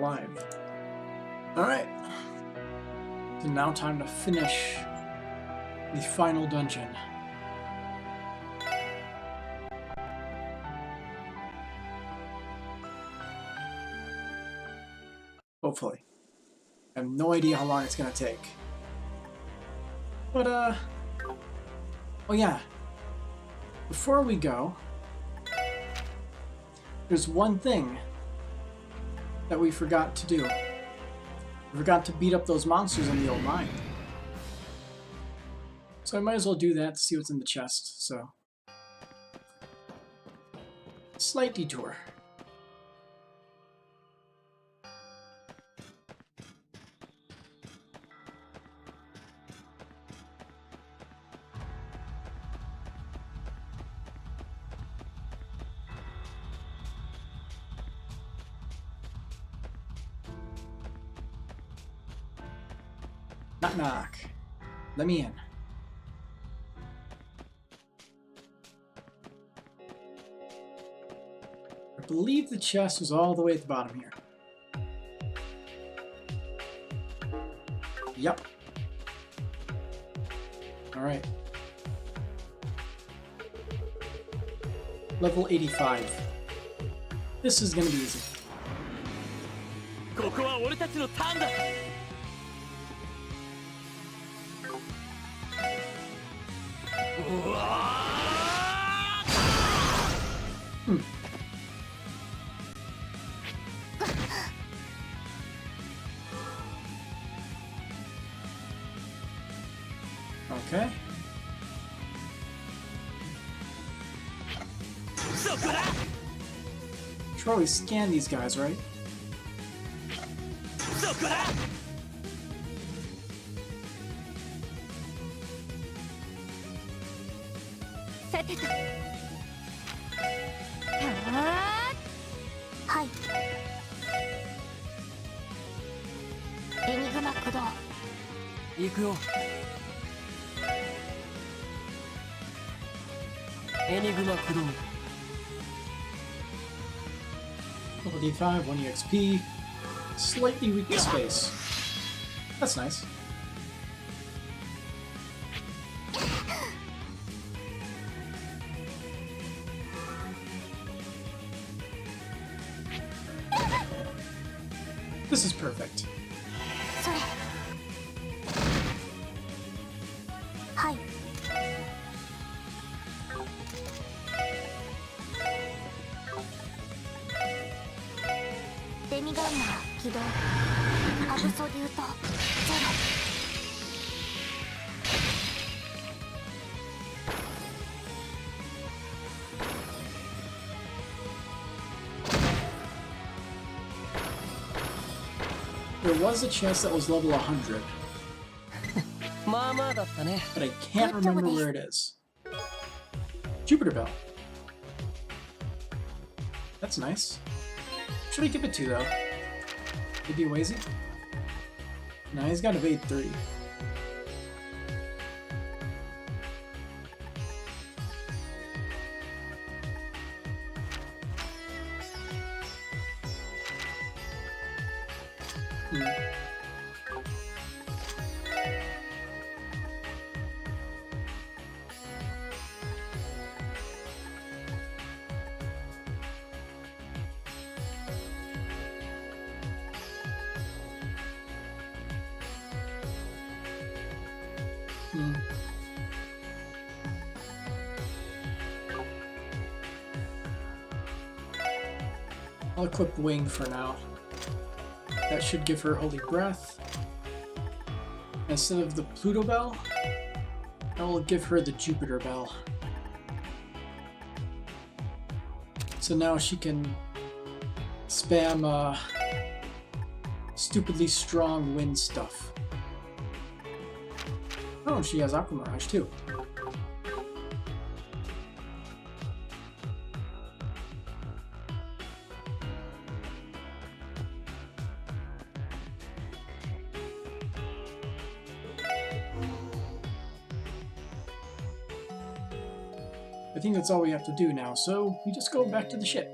alive. Alright. So now time to finish the final dungeon. Hopefully. I have no idea how long it's gonna take. But, oh yeah. Before we go, there's one thing that we forgot to do. We forgot to beat up those monsters in the old mine. So I might as well do that to see what's in the chest, so. Slight detour. Knock knock. Let me in. I believe the chest was all the way at the bottom here. Yep. Alright. Level 85. This is gonna be easy. Okay. Should always scan these guys, right? Level D5, 1 EXP, slightly weak to space. That's nice. This is perfect. There was a chest that was level 100. But I can't remember where it is. Jupiter Bell. That's nice. Should I give it 2 though? Maybe Wazy? No, he's got evade 3. I'll equip Wing for now. That should give her Holy Breath. Instead of the Pluto Bell, I will give her the Jupiter Bell. So now she can spam stupidly strong wind stuff. Oh, she has Aqua Mirage too. I think that's all we have to do now, so we just go back to the ship.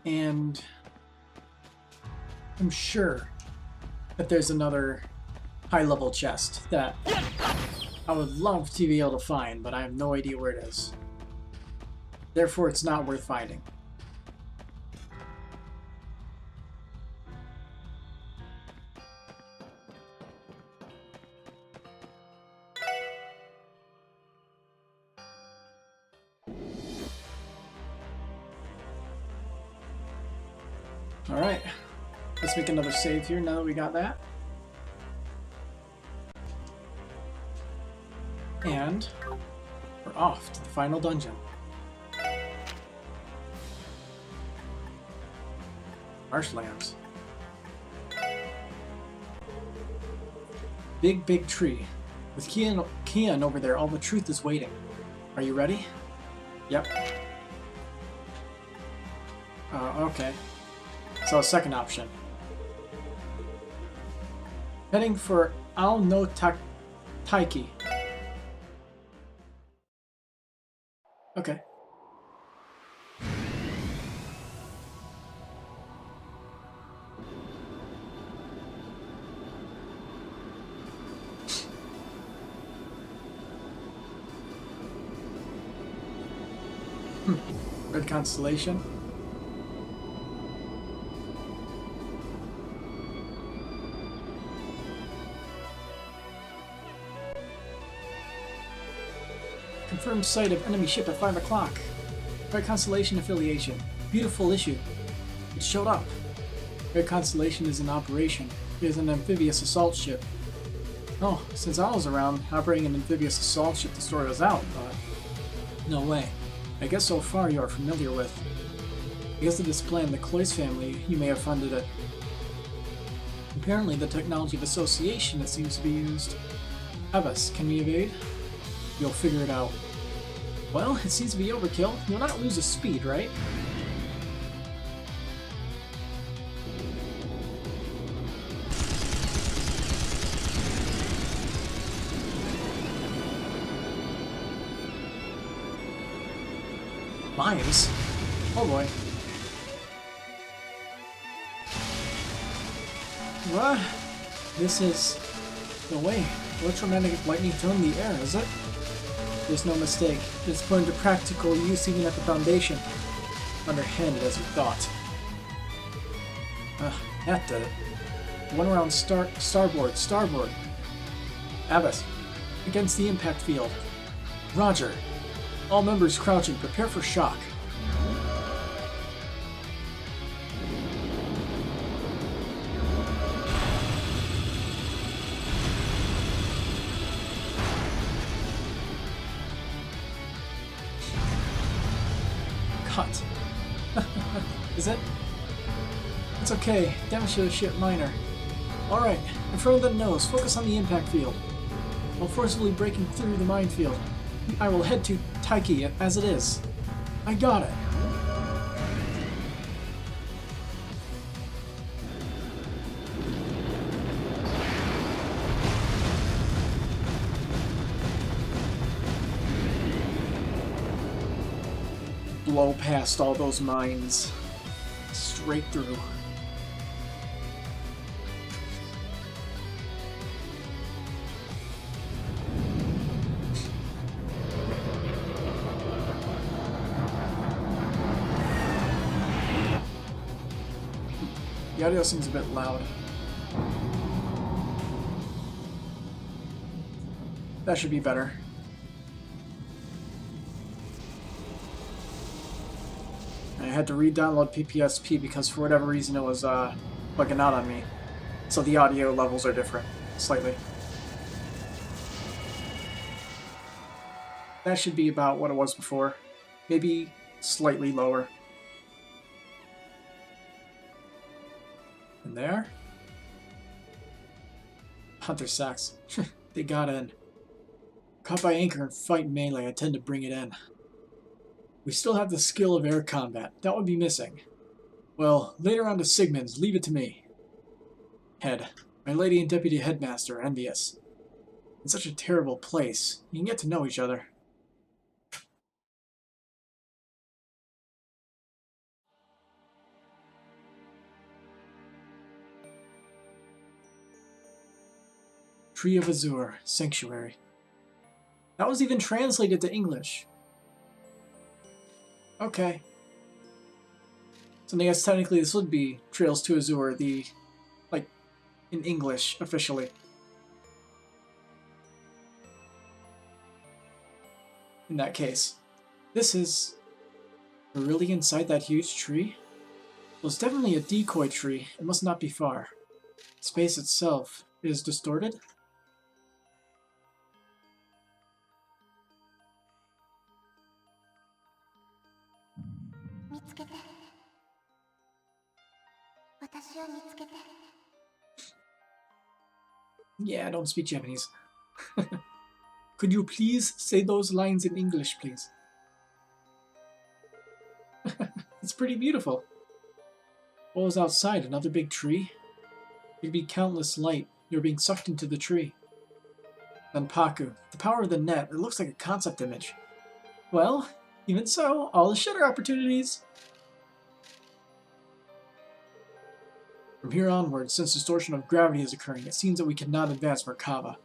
And I'm sure that there's another high-level chest that I would love to be able to find, but I have no idea where it is. Therefore, it's not worth finding. Alright, let's make another save here now that we got that. And we're off to the final dungeon. Marshlands. Big tree. With Kian over there, all the truth is waiting. Are you ready? Yep. Okay. So a second option. Heading for Al no Taiki. Okay. Red Constellation. Confirmed sight of enemy ship at 5 o'clock. Red Constellation affiliation. Beautiful issue. It showed up. Red Constellation is in operation. It is an amphibious assault ship. Oh, since I was around, operating an amphibious assault ship to sort us out, but no way. I guess so far you are familiar with. Because of this plan, the Cloyce family, you may have funded it. Apparently, the technology of association it seems to be used. Abbas, can we evade? You'll figure it out. Well, it seems to be overkill. You'll not lose a speed, right? Mines? Oh boy. What? This is... No way. Electromagnetic lightning filling the air, is it? There's no mistake. It's put into practical use even at the Foundation. Underhanded as we thought. That did it. One around starboard. Abbas, against the impact field. Roger. All members crouching, prepare for shock. Cut. Is it? It's okay. Damage to the ship minor. Alright, in front of the nose, focus on the impact field. While forcibly breaking through the minefield, I will head to Taiki as it is. I got it. Blow past all those mines. Straight through. The audio seems a bit loud. That should be better. I had to re-download PPSP because for whatever reason it was bugging out on me. So the audio levels are different, slightly. That should be about what it was before. Maybe slightly lower. And there? Hunter sacks. They got in. Caught by anchor and fight melee, I tend to bring it in. We still have the skill of air combat. That would be missing. Well, later on to Sigmund's. Leave it to me. Head. My lady and deputy headmaster are envious. In such a terrible place. You can get to know each other. Tree of Azure, Sanctuary. That was even translated to English. Okay. So I guess technically this would be Trails to Azure, the, like, in English, officially. In that case. This is... We're really inside that huge tree? Well, it's definitely a decoy tree. It must not be far. Space itself is distorted. Yeah, I don't speak Japanese. Could you please say those lines in English, please? It's pretty beautiful. What was outside? Another big tree? There'd be countless light. You're being sucked into the tree. Nanpaku. The power of the net. It looks like a concept image. Well, even so, all the shutter opportunities. From here onward, since distortion of gravity is occurring, it seems that we cannot advance Merkaba.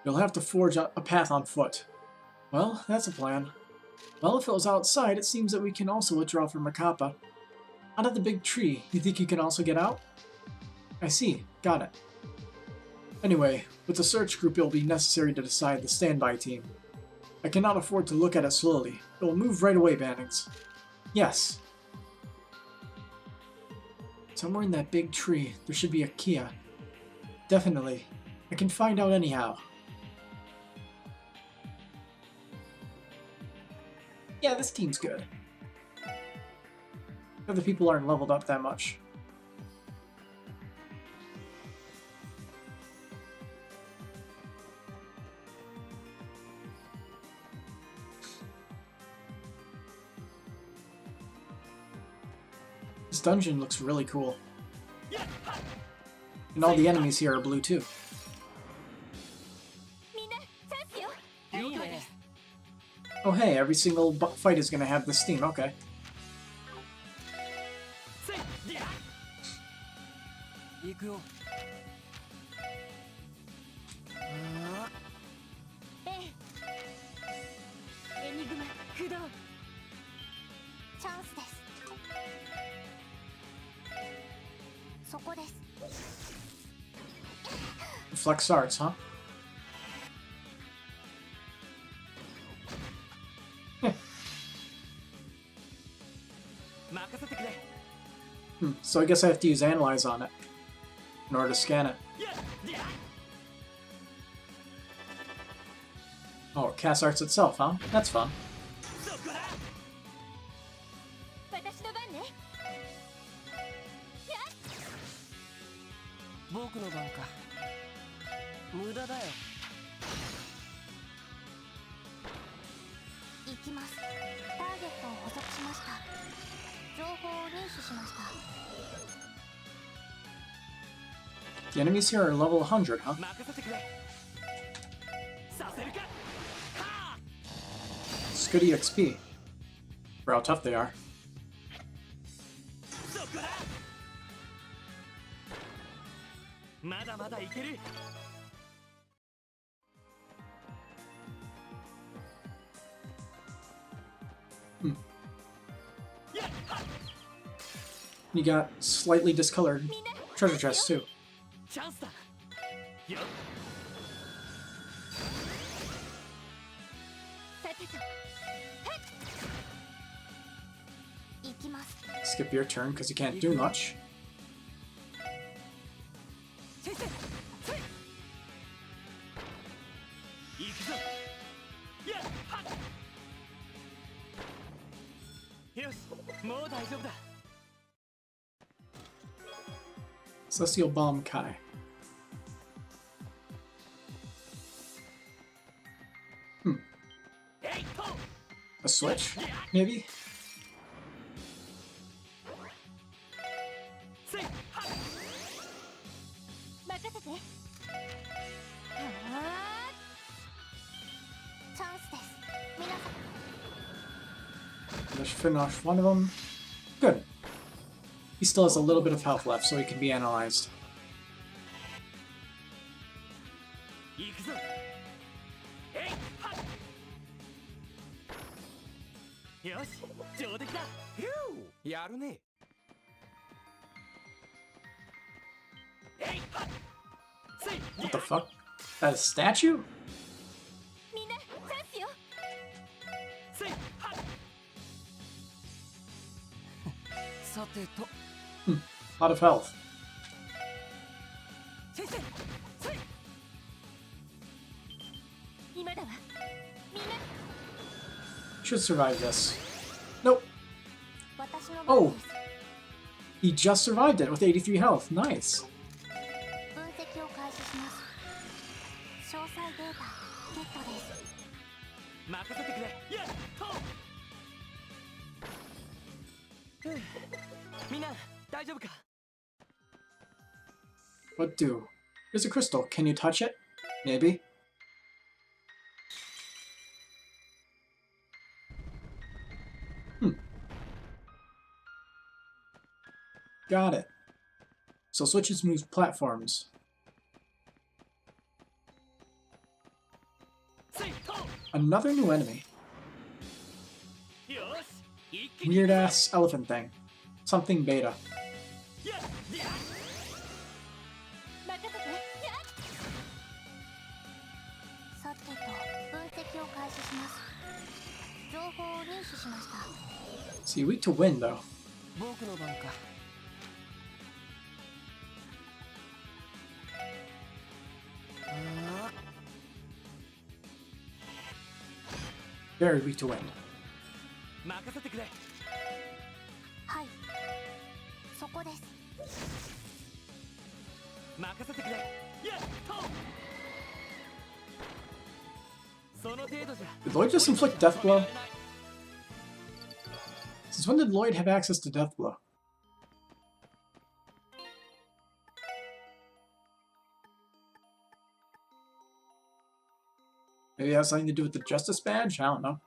You'll have to forge a path on foot. Well, that's a plan. Well, if it was outside, it seems that we can also withdraw from Merkaba. Out of the big tree, you think you can also get out? I see. Got it. Anyway, with the search group, it will be necessary to decide the standby team. I cannot afford to look at it slowly. It will move right away, Bannings. Yes. Somewhere in that big tree, there should be a Kia. Definitely. I can find out anyhow. Yeah, this team's good. Other people aren't leveled up that much. This dungeon looks really cool. And all the enemies here are blue too. Oh hey, every single fight is gonna have this theme, okay. Flex arts, huh? So I guess I have to use Analyze on it in order to scan it. Oh, it casts arts itself, huh? That's fun. The enemies here are level 100, huh? It's good EXP for how tough they are. You got slightly discolored treasure chests too. Skip your turn because you can't do much. Celestial Bomb Kai. A switch, maybe? Let's finish one of them. Good. He still has a little bit of health left, so he can be analyzed. What the fuck? That a statue? Lot of health. Should survive this. Nope. Oh! He just survived it with 83 health. Nice. What do? There's a crystal. Can you touch it? Maybe. Got it. So switches moves platforms. Another new enemy. Weird ass elephant thing. Something beta. See, weak to wind though. Very weak to wind. Did Lloyd just inflict Death Blow? Since when did Lloyd have access to Death Blow? Maybe it has something to do with the Justice Badge? I don't know.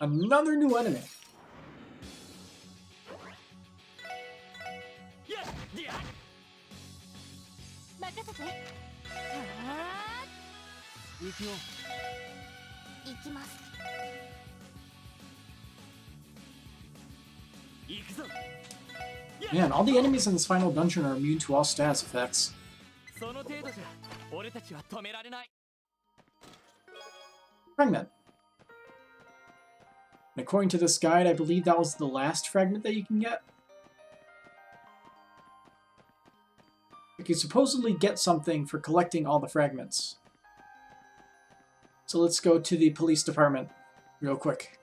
Another new enemy. Man, all the enemies in this final dungeon are immune to all status effects. Fragment. And according to this guide, I believe that was the last fragment that you can get. You can supposedly get something for collecting all the fragments. So let's go to the police department real quick.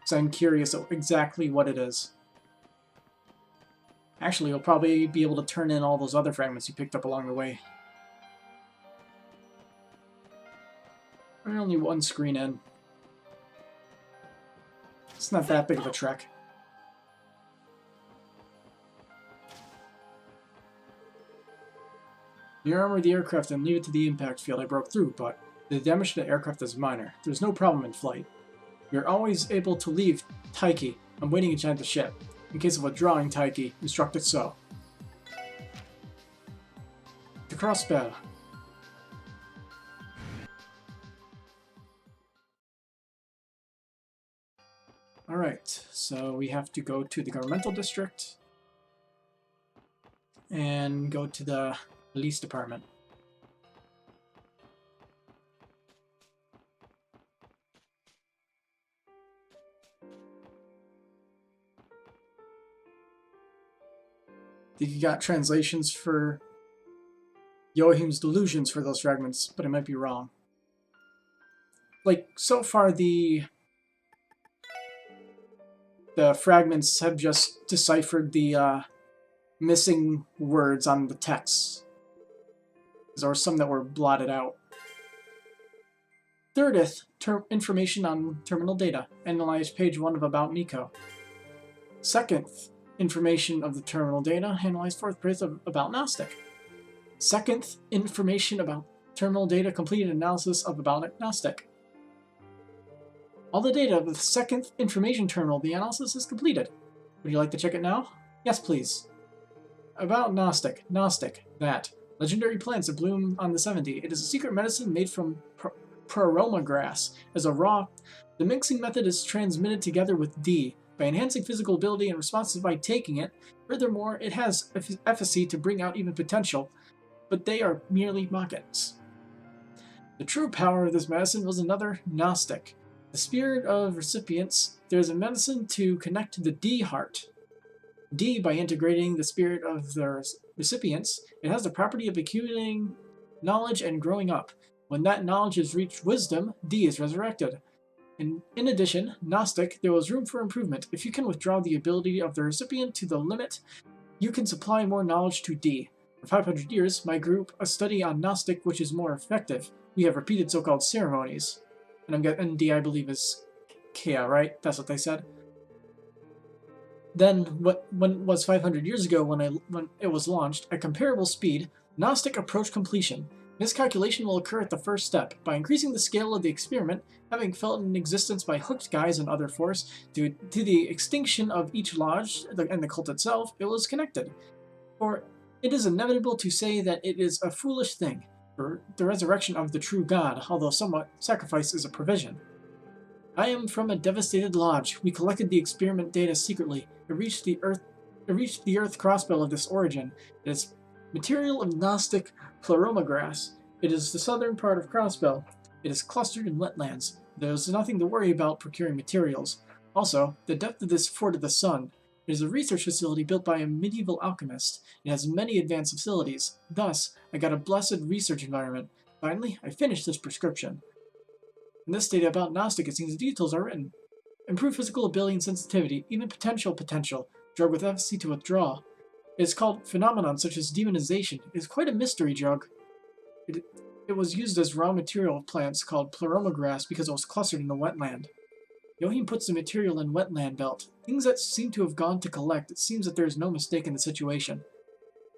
So I'm curious exactly what it is. Actually, you'll probably be able to turn in all those other fragments you picked up along the way. We're only one screen in. It's not that big of a trek. You armor the aircraft and leave it to the impact field. I broke through, but the damage to the aircraft is minor. There's no problem in flight. You're always able to leave Taiki. I'm waiting inside the ship. In case of withdrawing Taiki, instruct it so. The crossbow. Alright, so we have to go to the governmental district and go to the police department. I think you got translations for Yohim's delusions for those fragments, but I might be wrong. Like, so far the fragments have just deciphered the missing words on the text. There were some that were blotted out. Thirdeth, information on terminal data. Analyze page 1 of About Miko. Second, information of the terminal data. Analyze 4th page of About Gnostic. Second, information about terminal data. Completed analysis of About Gnostic. All the data of the second information terminal, the analysis is completed. Would you like to check it now? Yes, please. About Gnostic. Gnostic. That. Legendary plants that bloom on the 70. It is a secret medicine made from Praroma grass. As a raw, the mixing method is transmitted together with D by enhancing physical ability and responses by taking it. Furthermore, it has efficacy to bring out even potential, but they are merely mock-ins. The true power of this medicine was another Gnostic. The spirit of recipients, there is a medicine to connect to the D heart. D, by integrating the spirit of the recipients, it has the property of accumulating knowledge and growing up. When that knowledge has reached wisdom, D is resurrected. In addition, Gnostic, there was room for improvement. If you can withdraw the ability of the recipient to the limit, you can supply more knowledge to D. For 500 years, my group, a study on Gnostic which is more effective. We have repeated so-called ceremonies. And D, I believe, is Kea, right? That's what they said. Then, when it was 500 years ago when it was launched, at comparable speed, Gnostic approached completion. Miscalculation will occur at the first step. By increasing the scale of the experiment, having felt in existence by hooked guys and other force, due to the extinction of each lodge and the cult itself, it was connected. For it is inevitable to say that it is a foolish thing, for the resurrection of the true God, although somewhat sacrifice is a provision. I am from a devastated lodge. We collected the experiment data secretly. It reached the Earth crossbell of this origin. It is material of Gnostic Pleroma grass. It is the southern part of Crossbell. It is clustered in wetlands. There is nothing to worry about procuring materials. Also, the depth of this Fort of the Sun. It is a research facility built by a medieval alchemist. It has many advanced facilities. Thus, I got a blessed research environment. Finally, I finished this prescription. In this data about Gnostic, it seems the details are written. Improved physical ability and sensitivity, even potential. Drug with efficacy to withdraw. It is called phenomenon such as demonization. It is quite a mystery drug. It was used as raw material of plants called pleroma grass because it was clustered in the wetland. Yohim puts the material in wetland belt. Things that seem to have gone to collect. It seems that there is no mistake in the situation.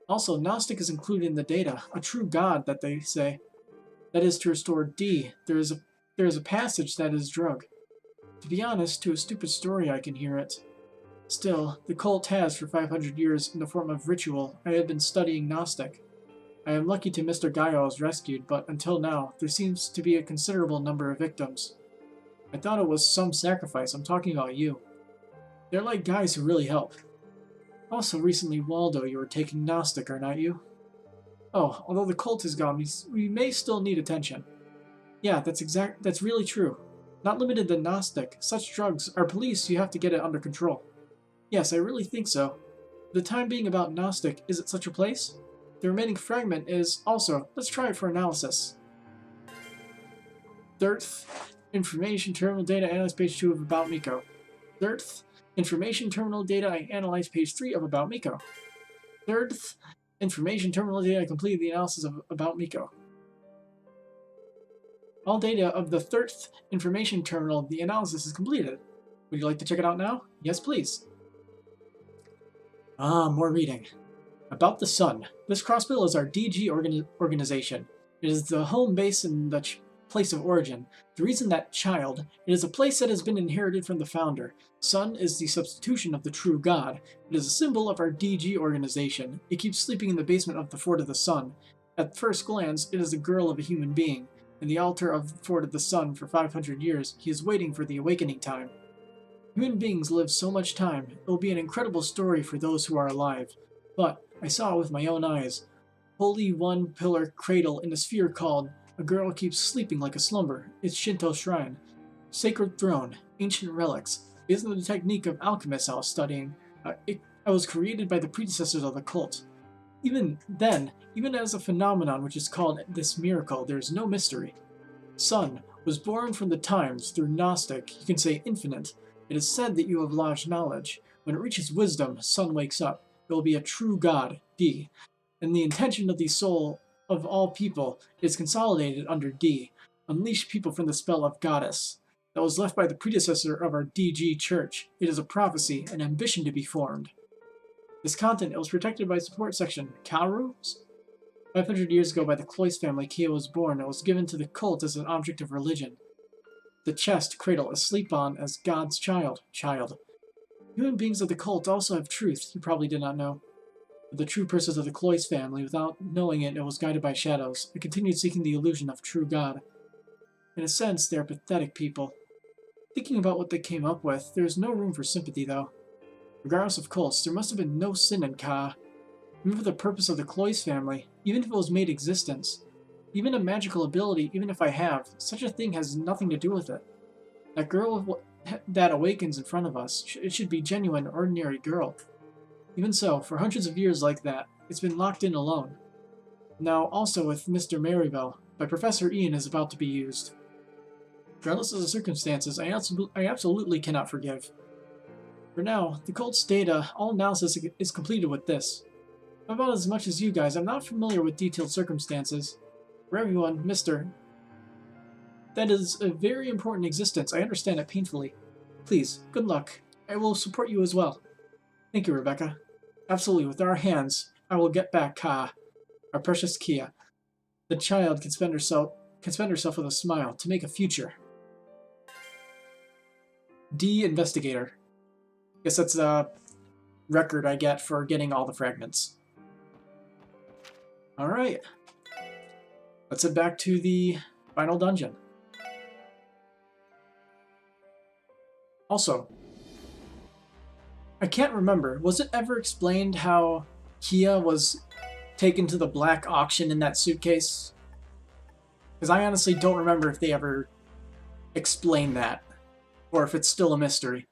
Also, Gnostic is included in the data. A true god, that they say. That is to restore D. There is a passage that is drug. To be honest, to a stupid story I can hear it. Still, the cult has for 500 years, in the form of ritual, I have been studying Gnostic. I am lucky to Mr. Gaio was rescued, but until now, there seems to be a considerable number of victims. I thought it was some sacrifice. I'm talking about you. They're like guys who really help. Also, recently, Waldo, you were taking Gnostic, are not you? Oh, although the cult is gone, we may still need attention. Yeah, that's really true. Not limited to Gnostic. Such drugs are police, you have to get it under control. Yes, I really think so. For the time being about Gnostic, is it such a place? The remaining fragment is also, let's try it for analysis. Third, information terminal data, analyze page 2 of About Miko. Third, information terminal data, I analyzed page 3 of About Miko. Third, information terminal data, I completed the analysis of About Miko. All data of the third information terminal, the analysis is completed. Would you like to check it out now? Yes, please. More reading. About the Sun. This crossbill is our DG organization. It is the home base and the place of origin. The reason that child, it is a place that has been inherited from the founder. Sun is the substitution of the true god. It is a symbol of our DG organization. It keeps sleeping in the basement of the Fort of the Sun. At first glance, it is the girl of a human being. In the altar of the Fort of the Sun for 500 years, he is waiting for the awakening time. Human beings live so much time. It will be an incredible story for those who are alive. But I saw it with my own eyes. Holy one-pillar cradle in a sphere called A Girl Keeps Sleeping Like a Slumber. It's Shinto shrine. Sacred throne. Ancient relics. Isn't the technique of alchemists I was studying. I was created by the predecessors of the cult. Even then, even as a phenomenon which is called this miracle, there is no mystery. Sun was born from the times through Gnostic, you can say infinite. It is said that you have lodged knowledge. When it reaches wisdom, Sun wakes up. It will be a true god, D. And the intention of the soul of all people is consolidated under D. Unleash people from the spell of goddess. That was left by the predecessor of our DG church. It is a prophecy, an ambition to be formed. This content, it was protected by support section. Kalru's? 500 years ago by the Cloyce family, Kia was born. It was given to the cult as an object of religion. The chest, cradle, asleep on as God's child. Human beings of the cult also have truth, you probably did not know. The true persons of the Cloyce family, without knowing it, it was guided by shadows. It continued seeking the illusion of true God. In a sense, they are pathetic people. Thinking about what they came up with, there is no room for sympathy, though. Regardless of cults, there must have been no sin in Ka. Remember the purpose of the Cloy's family, even if it was made existence. Even a magical ability, even if I have, such a thing has nothing to do with it. That girl that awakens in front of us, it should be genuine, ordinary girl. Even so, for hundreds of years like that, it's been locked in alone. Now, also with Mr. Maribel, by Professor Ian is about to be used. Regardless of the circumstances, I absolutely cannot forgive. For now, the cult's data, all analysis is completed with this. About as much as you guys, I'm not familiar with detailed circumstances. For everyone, Mr. That is a very important existence. I understand it painfully. Please, good luck. I will support you as well. Thank you, Rebecca. Absolutely, with our hands, I will get back Ka, our precious Kia. The child can spend herself with a smile to make a future. D. Investigator. Guess that's a record I get for getting all the fragments. Alright. Let's head back to the final dungeon. Also, I can't remember, was it ever explained how Kia was taken to the black auction in that suitcase? Because I honestly don't remember if they ever explained that, or if it's still a mystery.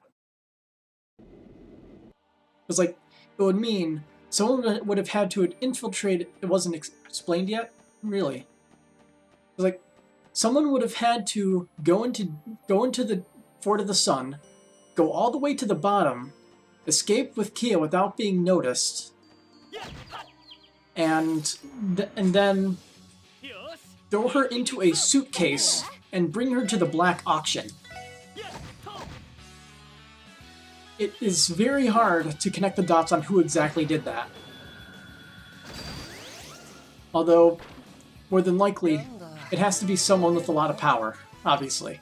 Because, like, it would mean someone would have had to infiltrate. It wasn't explained yet? Really? Like, someone would have had to go into the Fort of the Sun, go all the way to the bottom, escape with Kia without being noticed, and then throw her into a suitcase and bring her to the black auction. It is very hard to connect the dots on who exactly did that. Although, more than likely, it has to be someone with a lot of power, obviously.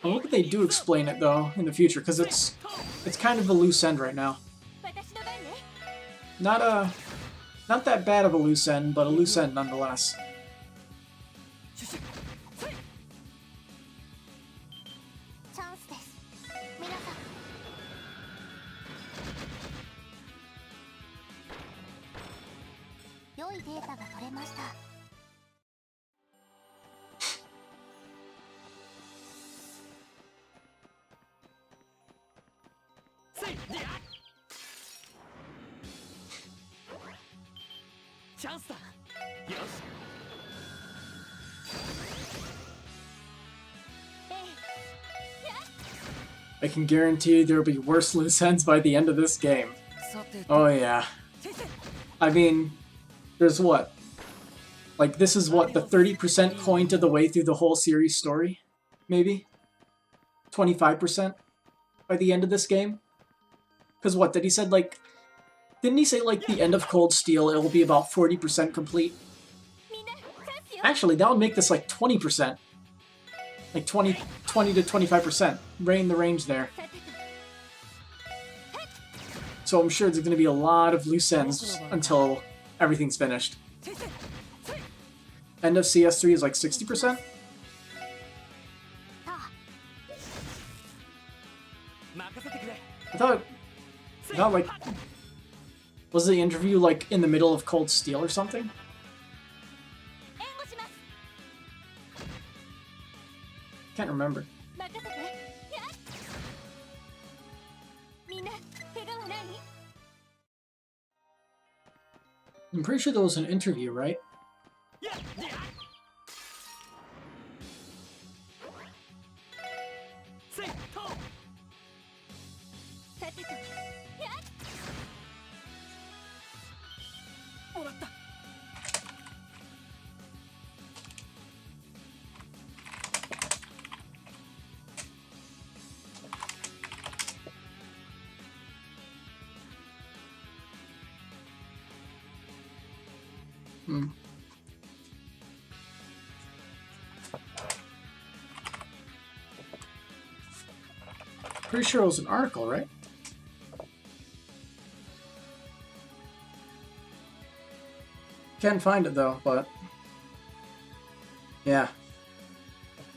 I hope they do explain it, though, in the future, because it's kind of a loose end right now. Not that bad of a loose end, but a loose end nonetheless. I can guarantee there will be worse loose ends by the end of this game. Oh yeah. I mean, there's what? Like, this is what, the 30% point of the way through the whole series story? Maybe? 25% by the end of this game? Because what, did he said, like... Didn't he say, like, the end of Cold Steel, it will be about 40% complete? Actually, that would make this, like, 20%. Like, 20 to 25%. Right in the range there. So I'm sure there's going to be a lot of loose ends until everything's finished. End of CS3 is like 60%? I thought like... Was the interview like in the middle of Cold Steel or something? Can't remember. I'm pretty sure there was an interview, right? Hmm. Pretty sure it was an article, right? Can't find it though, but yeah,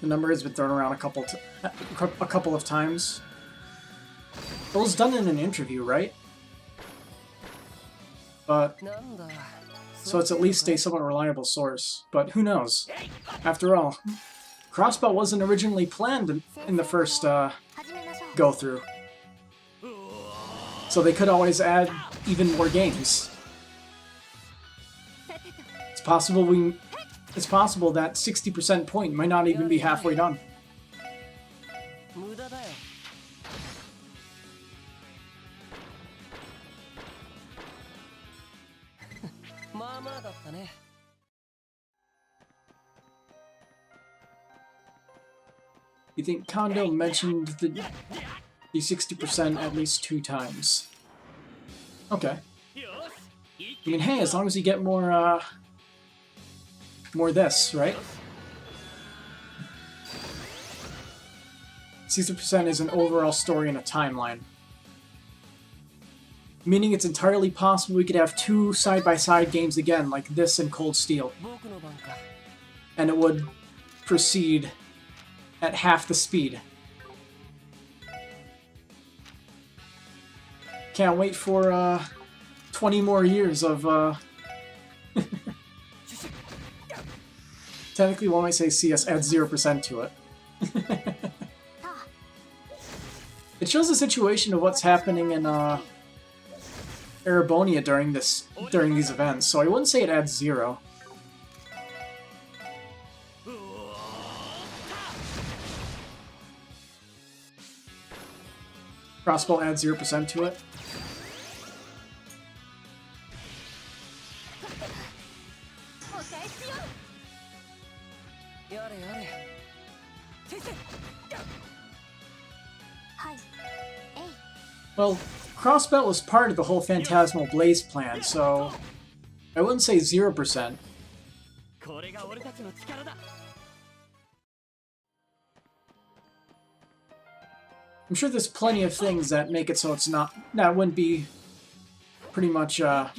the number has been thrown around a couple of times. It was done in an interview, right? But so it's at least a somewhat reliable source. But who knows? After all, Crossbell wasn't originally planned in the first go through, so they could always add even more games. It's possible that 60% point might not even be halfway done. You think Kondo mentioned the 60% at least 2 times? Okay. I mean, hey, as long as you get more this, right? 60% is an overall story and a timeline. Meaning it's entirely possible we could have 2 side-by-side games again, like this and Cold Steel. And it would proceed at half the speed. Can't wait for 20 more years of technically one might say CS adds 0% to it. It shows the situation of what's happening in Erebonia during these events, so I wouldn't say it adds 0. Crossbow adds 0% to it. Well, Crossbell was part of the whole Phantasmal Blaze plan, so I wouldn't say 0%. I'm sure there's plenty of things that make it so it's not... That wouldn't be pretty much, yeah.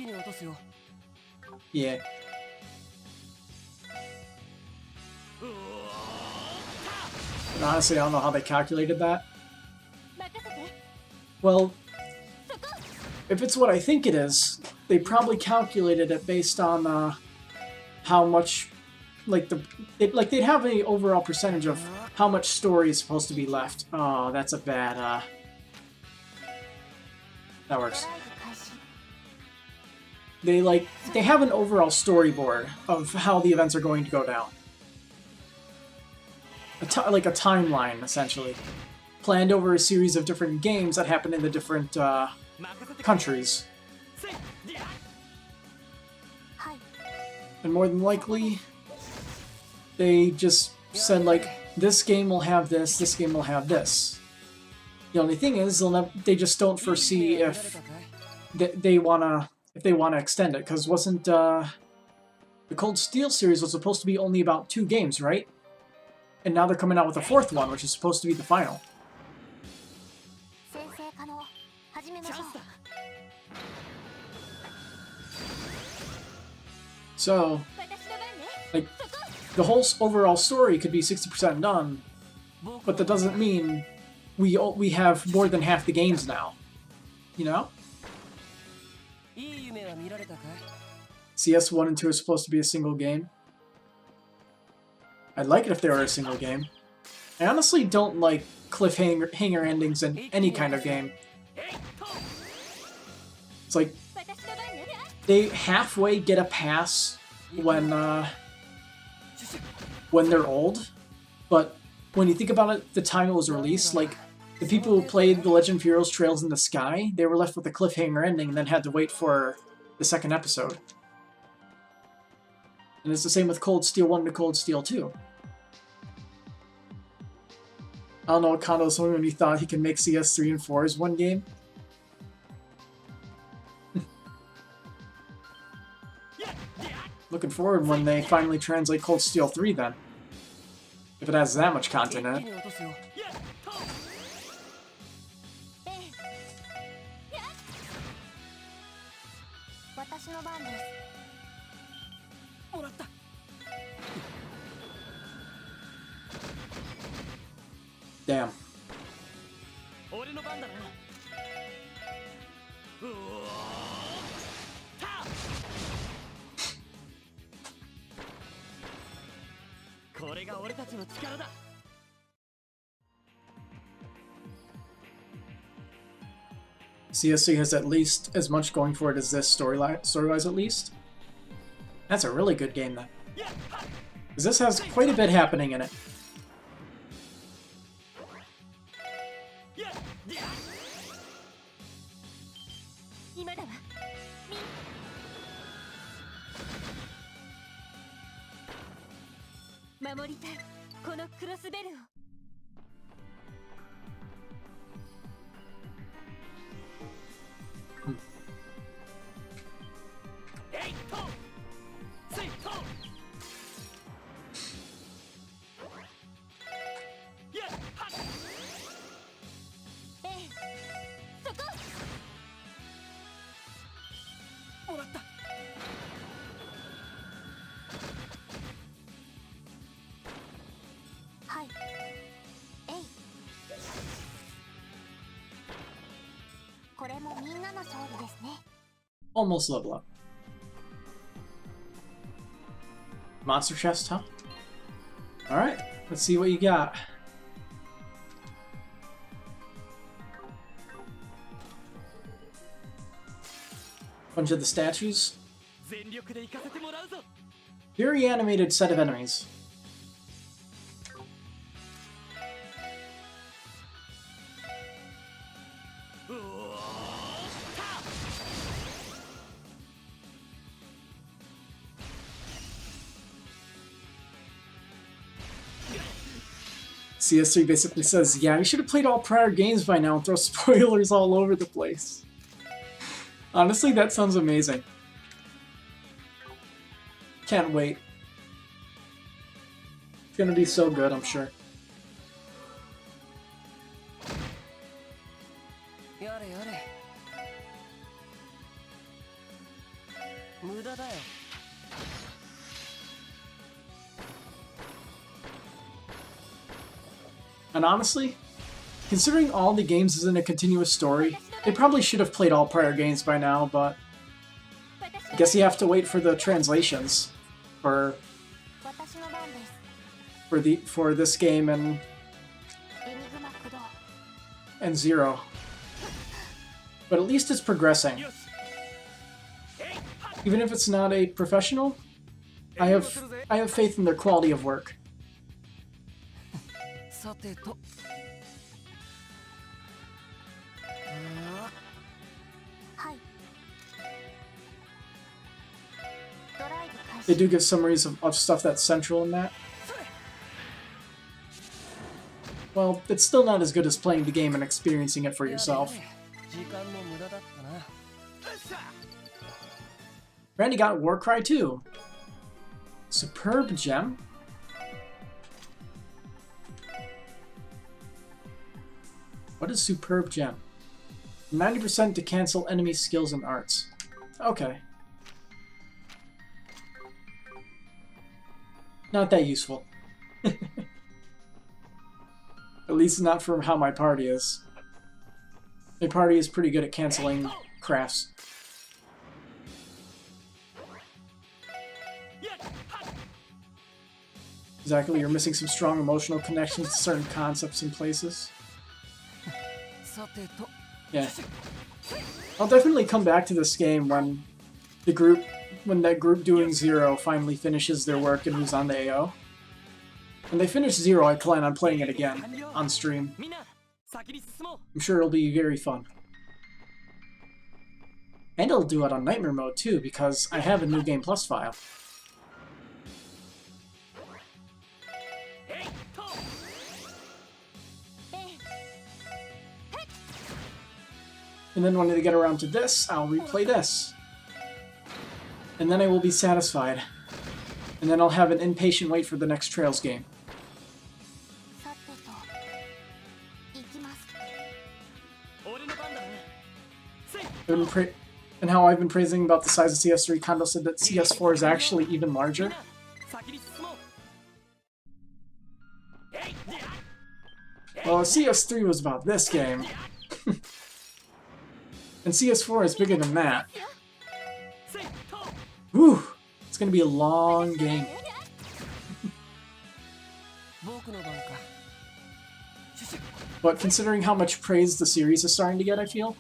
And honestly, I don't know how they calculated that. Well, if it's what I think it is, they probably calculated it based on how much, like they'd have an overall percentage of how much story is supposed to be left. Oh, that's a bad. That works. They have an overall storyboard of how the events are going to go down. Like a timeline, essentially. Planned over a series of different games that happen in the different countries. And more than likely, they just said, like, this game will have this game will have this. The only thing is, they just don't foresee if they wanna extend it, because wasn't the Cold Steel series was supposed to be only about 2 games, right? And now they're coming out with a 4th one, which is supposed to be the final. So, like, the whole overall story could be 60% done, but that doesn't mean we have more than half the games now. You know? CS 1 and 2 is supposed to be a single game. I'd like it if they were a single game. I honestly don't like cliffhanger endings in any kind of game. It's like, they halfway get a pass when they're old, but when you think about it, the time it was released, like, the people who played The Legend of Heroes Trails in the Sky, they were left with a cliffhanger ending and then had to wait for the 2nd episode. And it's the same with Cold Steel 1 to Cold Steel 2. I don't know what Kondo was thinking when he thought he could make CS 3 and 4 as one game. Looking forward when they finally translate Cold Steel 3 then. If it has that much content in it. Damn. 俺の番だな。うおーた。これが俺たちの力だ。CSC has at least as much going for it as this story-wise at least. That's a really good game then. Because this has quite a bit happening in it. Almost level up. Monster chest, huh? Alright, let's see what you got. Bunch of the statues. Very animated set of enemies. CS3 basically says, yeah, you should have played all prior games by now and throw spoilers all over the place. Honestly, that sounds amazing. Can't wait. It's gonna be so good, I'm sure. And honestly, considering all the games is in a continuous story, they probably should have played all prior games by now, but I guess you have to wait for the translations for this game and Zero. But at least it's progressing. Even if it's not a professional, I have faith in their quality of work. They do give summaries of stuff that's central in that. Well, it's still not as good as playing the game and experiencing it for yourself. Randy got Warcry too. Superb gem. What is Superb Gem? 90% to cancel enemy skills and arts. Okay. Not that useful. At least not from how my party is. My party is pretty good at canceling crafts. Exactly, you're missing some strong emotional connections to certain concepts and places. Yeah. I'll definitely come back to this game when that group doing Zero finally finishes their work and moves on to AO. When they finish Zero, I plan on playing it again on stream. I'm sure it'll be very fun. And I'll do it on Nightmare Mode too, because I have a New Game Plus file. And then when I get around to this, I'll replay this. And then I will be satisfied. And then I'll have an impatient wait for the next Trails game. And how I've been praising about the size of CS3, Kondo said that CS4 is actually even larger. Well, CS3 was about this game. And CS4 is bigger than that. Whew! It's gonna be a long game. But considering how much praise the series is starting to get, I feel.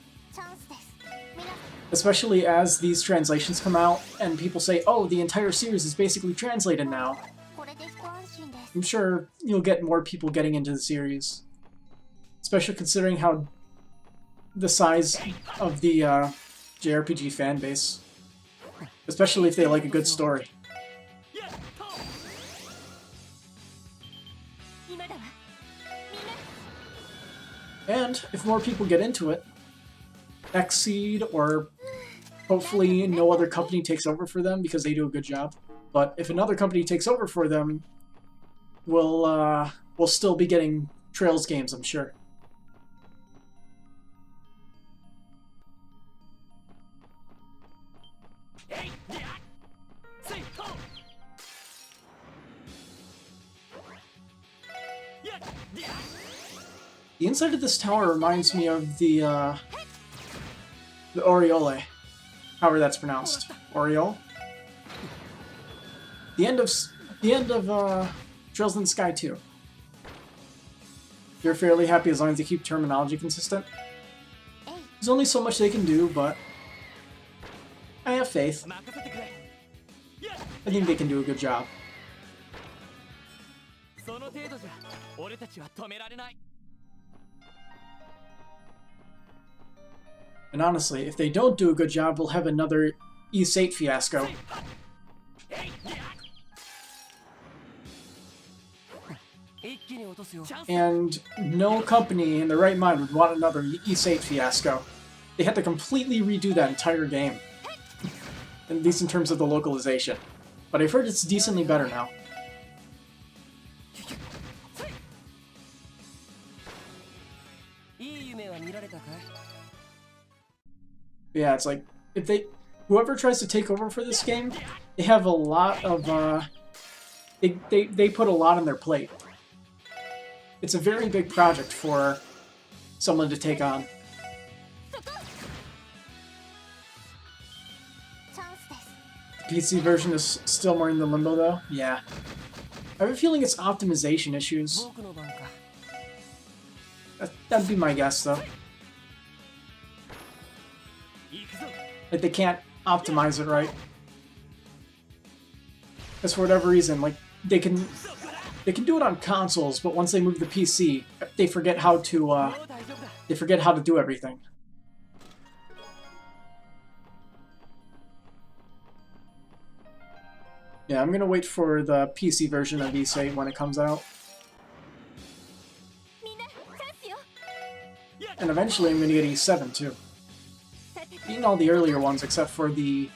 Especially as these translations come out and people say, oh, the entire series is basically translated now. I'm sure you'll get more people getting into the series. Especially considering how the size of the JRPG fan base. Especially if they like a good story. And if more people get into it, Xseed or hopefully no other company takes over for them because they do a good job. But if another company takes over for them, we'll still be getting Trails games, I'm sure. The inside of this tower reminds me of the Oriole, however that's pronounced. Oriole. The end of Trails in the Sky 2. You're fairly happy as long as they keep terminology consistent. There's only so much they can do, but I have faith. I think they can do a good job. And honestly, if they don't do a good job, we'll have another East 8 fiasco. And no company in their right mind would want another East 8 fiasco. They had to completely redo that entire game. At least in terms of the localization. But I've heard it's decently better now. Yeah, it's like, if whoever tries to take over for this game, they have a lot of, they put a lot on their plate. It's a very big project for someone to take on. The PC version is still more in the limbo though? Yeah. I have a feeling it's optimization issues. That'd be my guess though. Like, they can't optimize it right. Because for whatever reason, like, they can do it on consoles, but once they move the PC, they forget how to do everything. Yeah, I'm gonna wait for the PC version of East 8 when it comes out. And eventually I'm gonna get East 7 too. Beaten all the earlier ones except for the...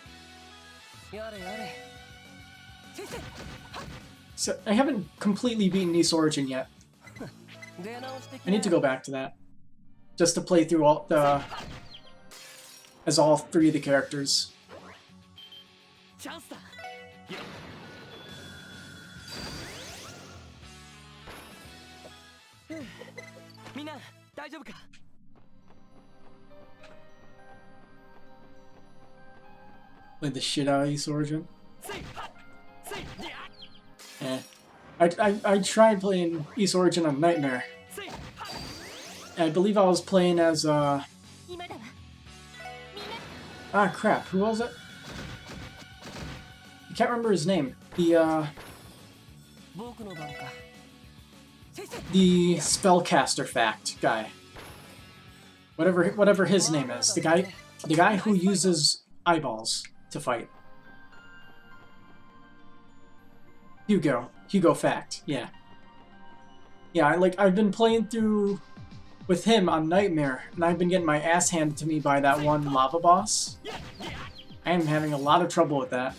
So, I haven't completely beaten East Origin yet. I need to go back to that. Just to play through all the... as all three of the characters. Play the shit out of East Origin. Eh. I tried playing East Origin on Nightmare. And I believe I was playing as ah crap, who was it? I can't remember his name. The spellcaster fact guy. Whatever his name is. The guy who uses eyeballs to fight. Hugo Fact, yeah. Yeah, I've been playing through with him on Nightmare, and I've been getting my ass handed to me by that one lava boss. I am having a lot of trouble with that.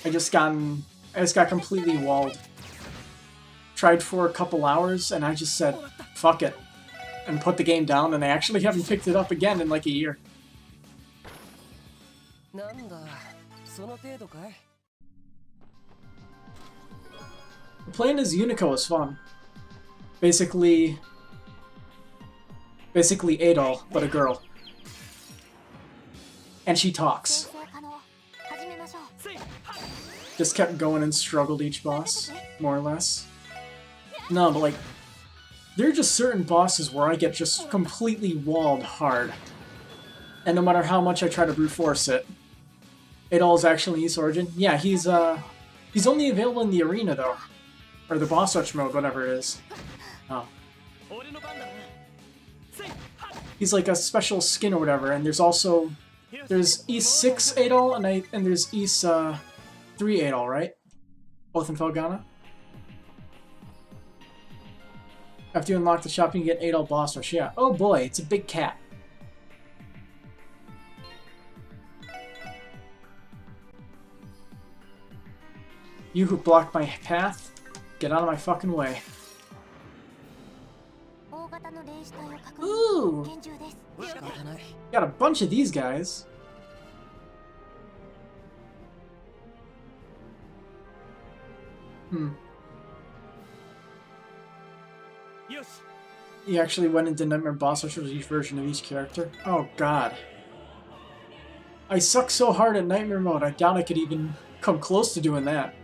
I just got completely walled. Tried for a couple hours, and I just said, fuck it. and put the game down, and I actually haven't picked it up again in like a year. Playing as Unico is fun. Basically Adol, but a girl. And she talks. Just kept going and struggled each boss, more or less. No, but like, there are just certain bosses where I get just completely walled hard. And no matter how much I try to brute force it, Adol is actually East Origin. Yeah, he's only available in the arena though. Or the boss rush mode, whatever it is. Oh. He's like a special skin or whatever, and there's East 6 Adol and there's East 3 Adol, right? Both in Felghana. After you unlock the shop, you can get Adol boss rush. Yeah. Oh boy, it's a big cat. You who blocked my path, get out of my fucking way. Ooh! Got a bunch of these guys. He actually went into Nightmare boss rush with each version of each character. Oh god. I suck so hard at Nightmare mode, I doubt I could even come close to doing that.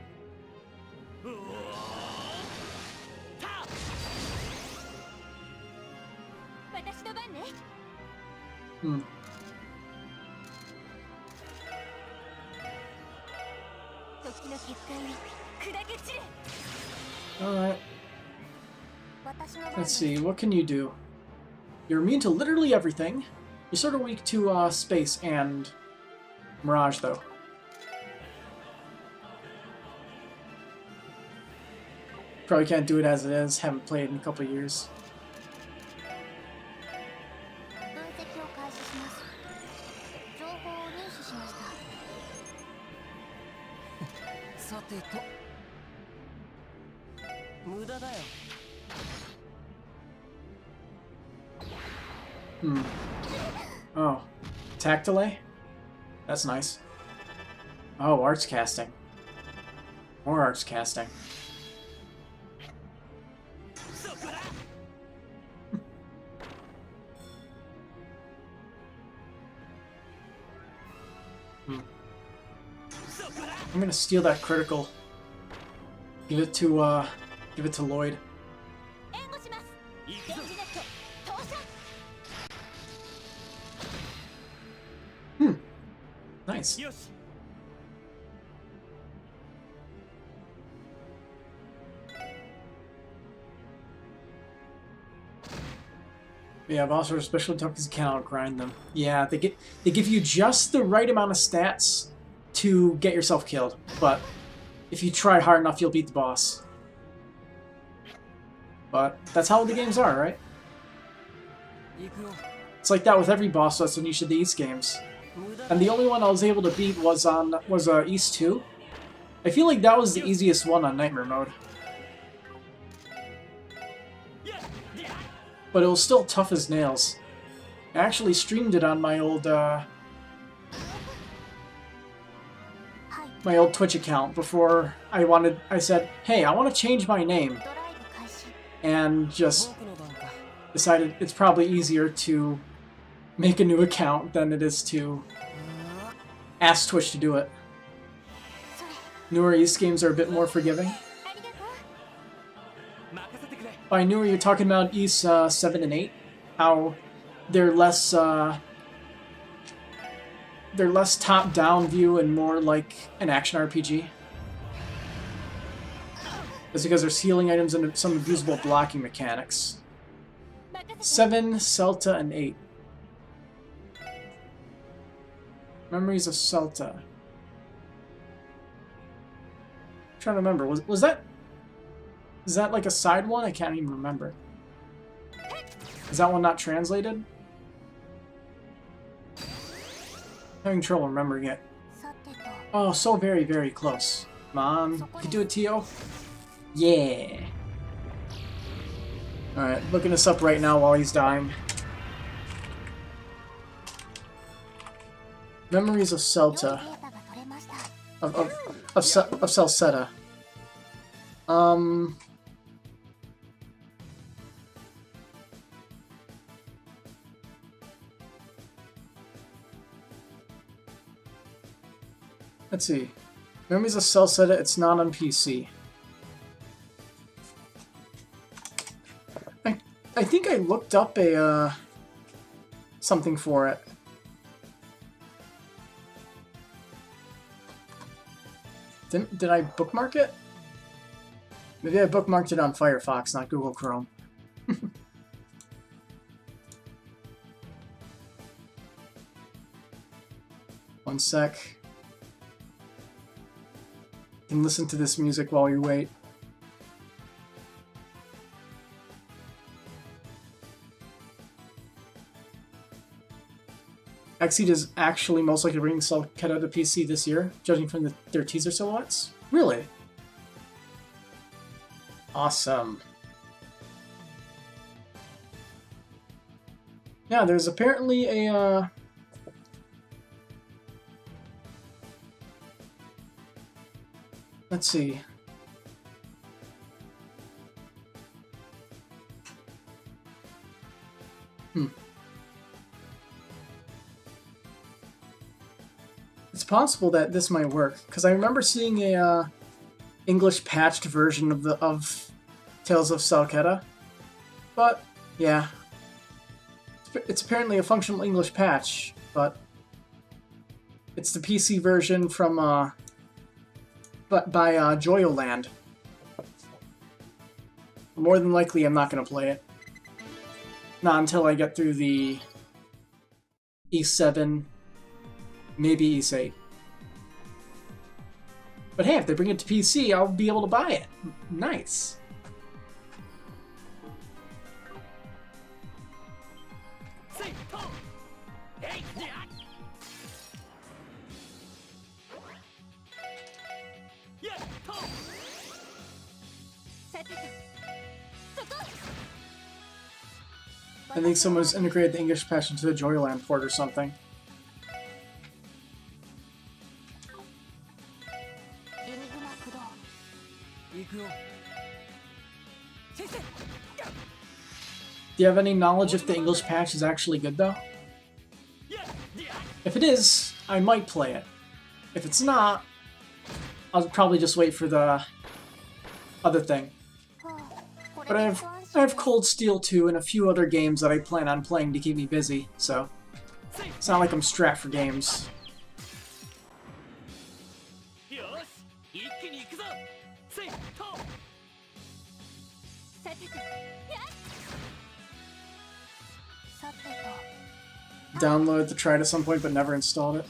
Alright. Let's see, what can you do? You're immune to literally everything. You're sort of weak to space and Mirage, though. Probably can't do it as it is, haven't played in a couple of years. Oh. Attack delay? That's nice. Oh, arts casting. More arts casting. I'm gonna steal that critical. Give it to Lloyd. Nice. Yeah, boss rush special tokens cannot grind them. Yeah, they give you just the right amount of stats to get yourself killed, but if you try hard enough, you'll beat the boss. But that's how the games are, right? It's like that with every boss that's in each of these games. And the only one I was able to beat was East 2. I feel like that was the easiest one on Nightmare mode. But it was still tough as nails. I actually streamed it on my old Twitch account before I said, hey, I want to change my name. And just decided it's probably easier to make a new account than it is to ask Twitch to do it. Newer East games are a bit more forgiving. By newer, you're talking about East 7 and 8. How they're less top-down view and more like an action RPG. That's because there's healing items and some abusable blocking mechanics. 7, Celta, and 8. Memories of Celta. I'm trying to remember. Was that... Is that like a side one? I can't even remember. Is that one not translated? Having trouble remembering it. Oh, so very, very close. Come on. You can do it, Tio. Yeah. Alright, looking this up right now while he's dying. Memories of Celta. Of Celceta. Let's see. Memories of Celceta, it's not on PC. I think I looked up a, something for it. Did I bookmark it? Maybe I bookmarked it on Firefox, not Google Chrome. One sec. You can listen to this music while you wait. Xseed is actually most likely bringing Celceta to PC this year, judging from their teaser silhouettes. Really? Awesome. Yeah, there's apparently a let's see. It's possible that this might work, because I remember seeing a English patched version of Tales of Celceta. But yeah, it's apparently a functional English patch, but it's the PC version from by Joyoland. More than likely, I'm not gonna play it. Not until I get through the E7. Maybe E8. But hey, if they bring it to PC, I'll be able to buy it. Nice. I think someone's integrated the English patch into the Joyland port or something. Do you have any knowledge if the English patch is actually good, though? If it is, I might play it. If it's not, I'll probably just wait for the other thing. But I have Cold Steel 2 and a few other games that I plan on playing to keep me busy, so it's not like I'm strapped for games. Download to try it at some point, but never installed it.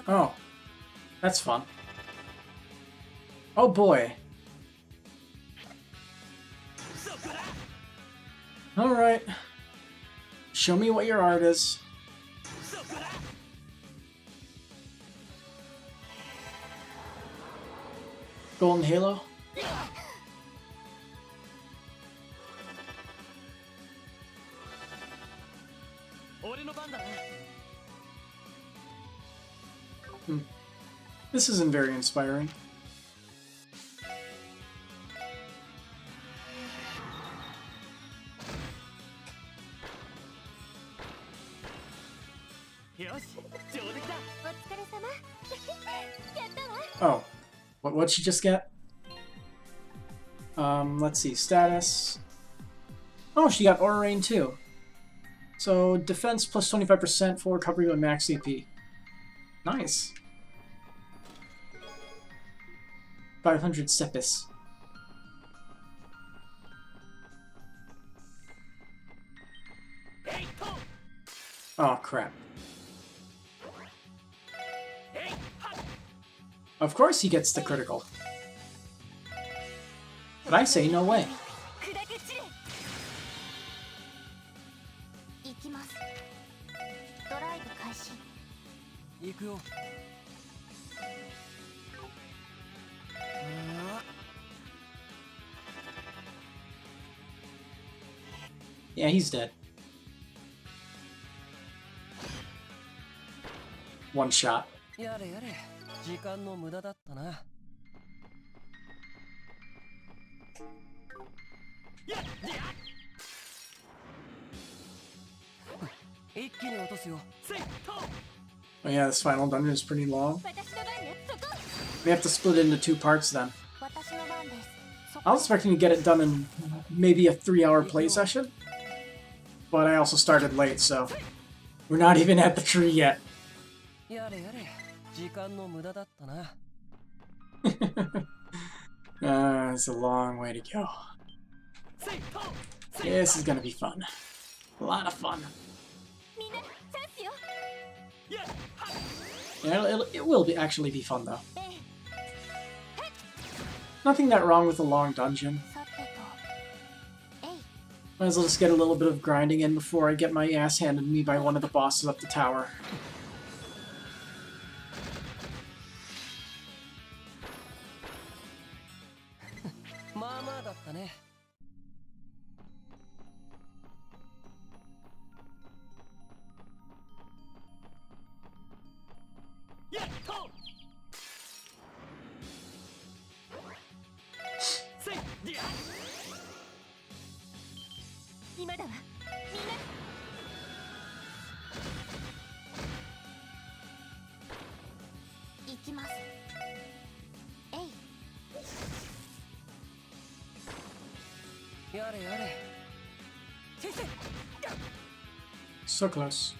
Oh, that's fun. Oh boy. Alright. Show me what your art is. Golden Halo? This isn't very inspiring. Oh, what'd she just get? Let's see, status. Oh, she got Aura Rain too. So defense plus 25%, full recovery with max CP. Nice. 500 Sepis. Oh crap. Of course he gets the critical. But I say no way. 行くよ。Yeah, he's dead. One shot. やれやれ、時間の無駄だったな。一気に落とすよ。 Oh yeah, this final dungeon is pretty long. We have to split it into 2 parts then. I was expecting to get it done in maybe a 3-hour play session, but I also started late, so we're not even at the tree yet. やれやれ、時間の無駄だったな。It's a long way to go. This is gonna be fun. A lot of fun. Yeah, it will actually be fun though. Nothing that wrong with a long dungeon. Might as well just get a little bit of grinding in before I get my ass handed to me by one of the bosses up the tower. So close.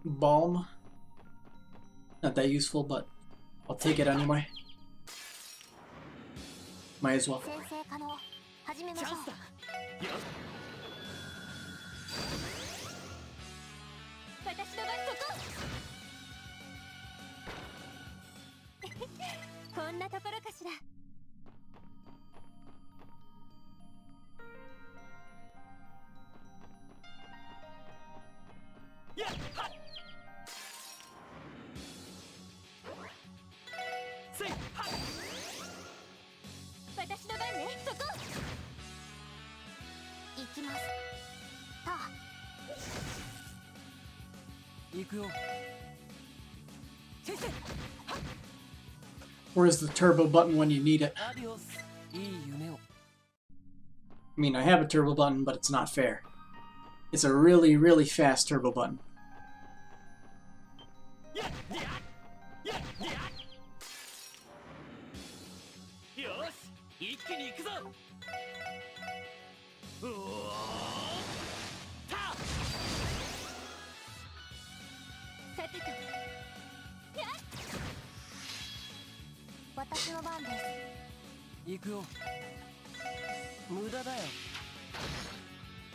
Balm. Not that useful, but I'll take it anyway. Might as well. Where's the turbo button when you need it? I mean, I have a turbo button, but it's not fair. It's a really, really fast turbo button.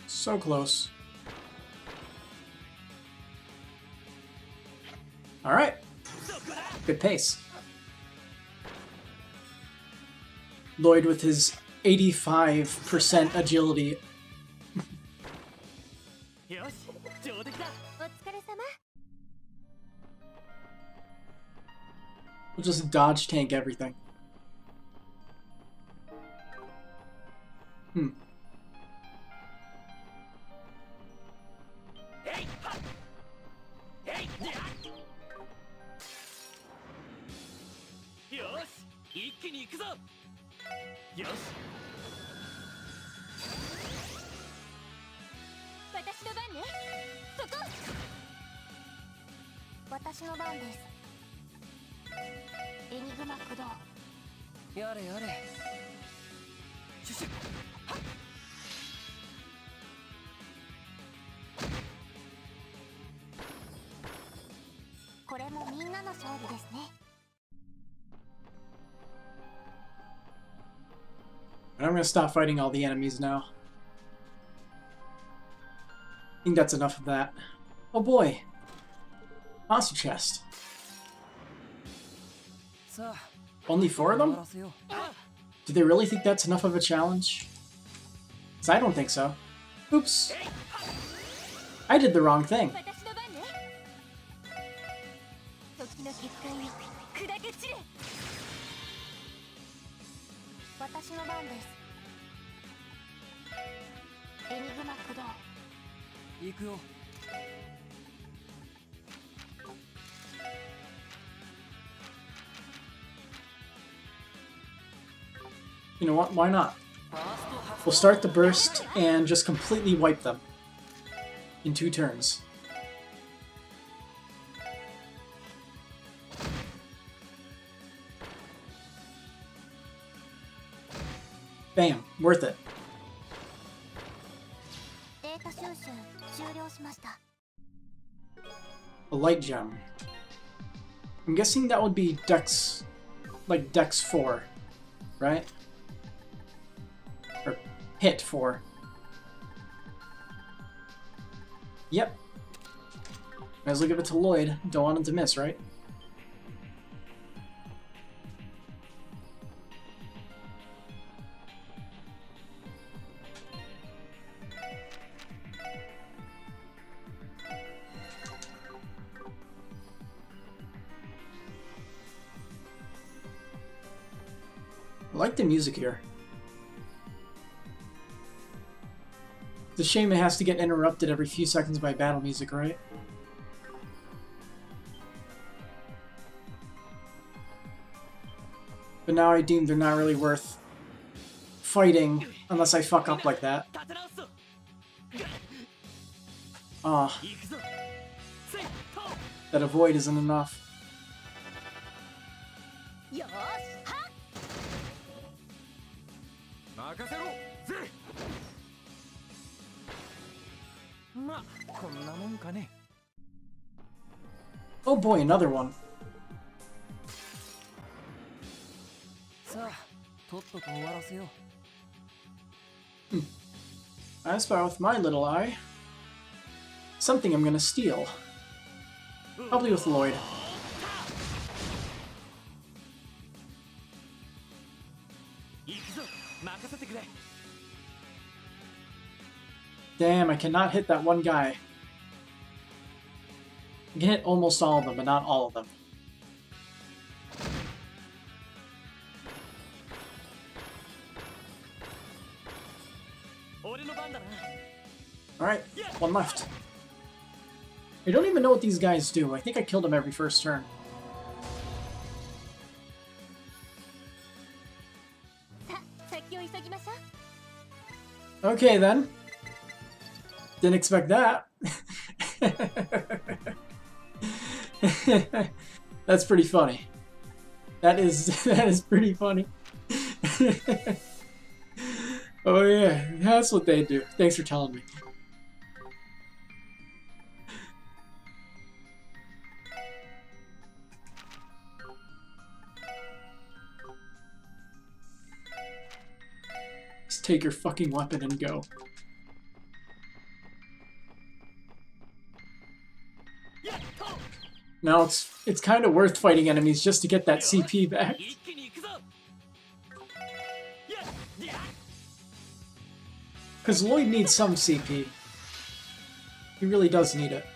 So close. Alright. Good pace. Lloyd with his 85% agility. We'll just dodge tank everything. I'm gonna stop fighting all the enemies now. I think that's enough of that. Oh boy! Monster chest. Only 4 of them? Do they really think that's enough of a challenge? Because I don't think so. Oops. I did the wrong thing. You know what? Why not? We'll start the burst and just completely wipe them in 2 turns. Bam. Worth it. A light gem. I'm guessing that would be Dex, like Dex 4, right? Or Hit 4. Yep. Might as well give it to Lloyd. Don't want him to miss, right? I like the music here. It's a shame it has to get interrupted every few seconds by battle music, right? But now I deem they're not really worth fighting unless I fuck up like that. Ah. That avoid isn't enough. Oh boy, another one. I spy with my little eye. Something I'm gonna steal. Probably with Lloyd. Damn, I cannot hit that one guy. I can hit almost all of them, but not all of them. Alright, one left. I don't even know what these guys do. I think I killed them every first turn. Okay then. Didn't expect that. That's pretty funny. That is pretty funny. Oh yeah, that's what they do. Thanks for telling me. Just take your fucking weapon and go. Now it's kind of worth fighting enemies just to get that CP back. Because Lloyd needs some CP. He really does need it.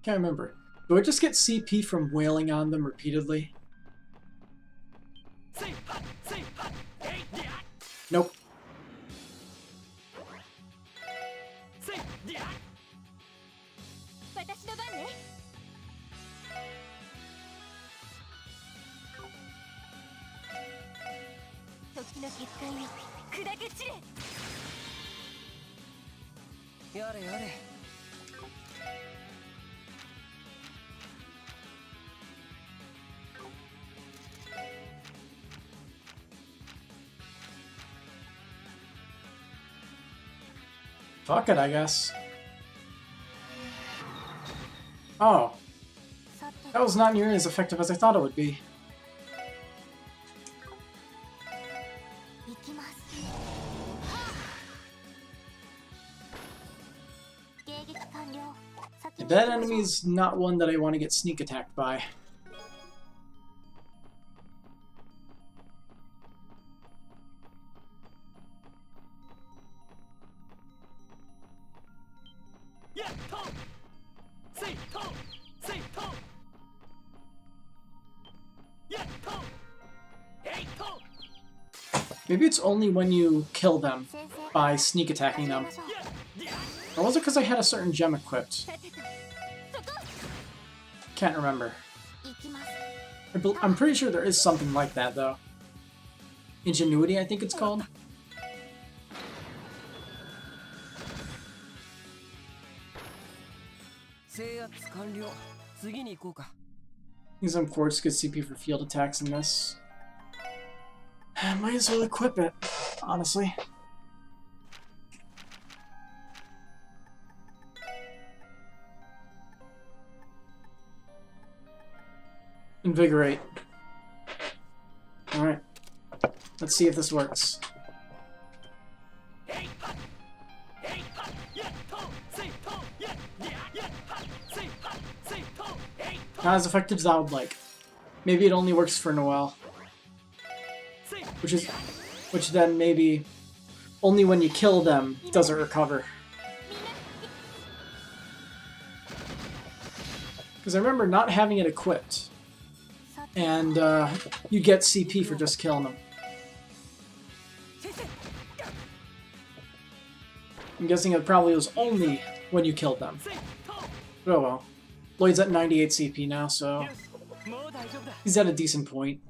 Can't remember. Do I just get CP from wailing on them repeatedly? Nope. Fuck it, I guess. Oh, that was not nearly as effective as I thought it would be. That enemy is not one that I want to get sneak attacked by. Maybe it's only when you kill them by sneak attacking them. Or was it because I had a certain gem equipped? Can't remember. I'm pretty sure there is something like that, though. Ingenuity, I think it's called. Use some quartz to get CP for field attacks in this. Might as well equip it, honestly. Invigorate. Alright. Let's see if this works. Not as effective as I would like. Maybe it only works for Noelle. Which then maybe only when you kill them does it recover. Because I remember not having it equipped. And you get CP for just killing them. I'm guessing it probably was only when you killed them. But oh well. Lloyd's at 98 CP now, so he's at a decent point.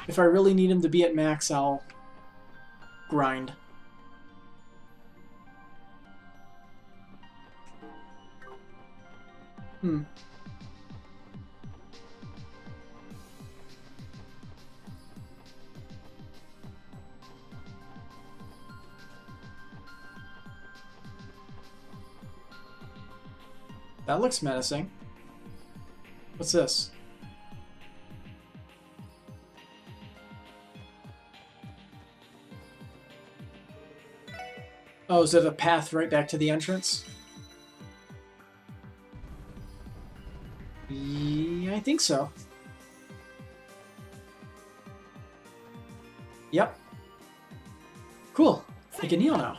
If I really need him to be at max, I'll grind. That looks menacing. What's this? Oh, is it a path right back to the entrance? Yeah, I think so. Yep. Cool. I can heal now.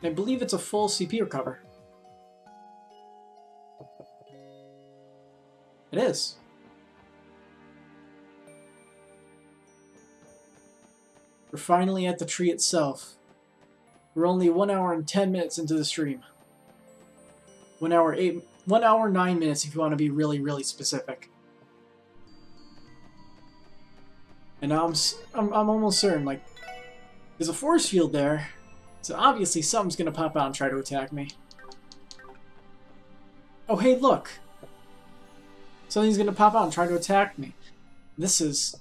I believe it's a full CP recover. It is. We're finally at the tree itself. We're only 1 hour and 10 minutes into the stream. 1 hour 9 minutes if you want to be really, really specific. And I'm almost certain, like, there's a force field there, so obviously something's gonna pop out and try to attack me. Oh hey, look! Something's gonna pop out and try to attack me. This is...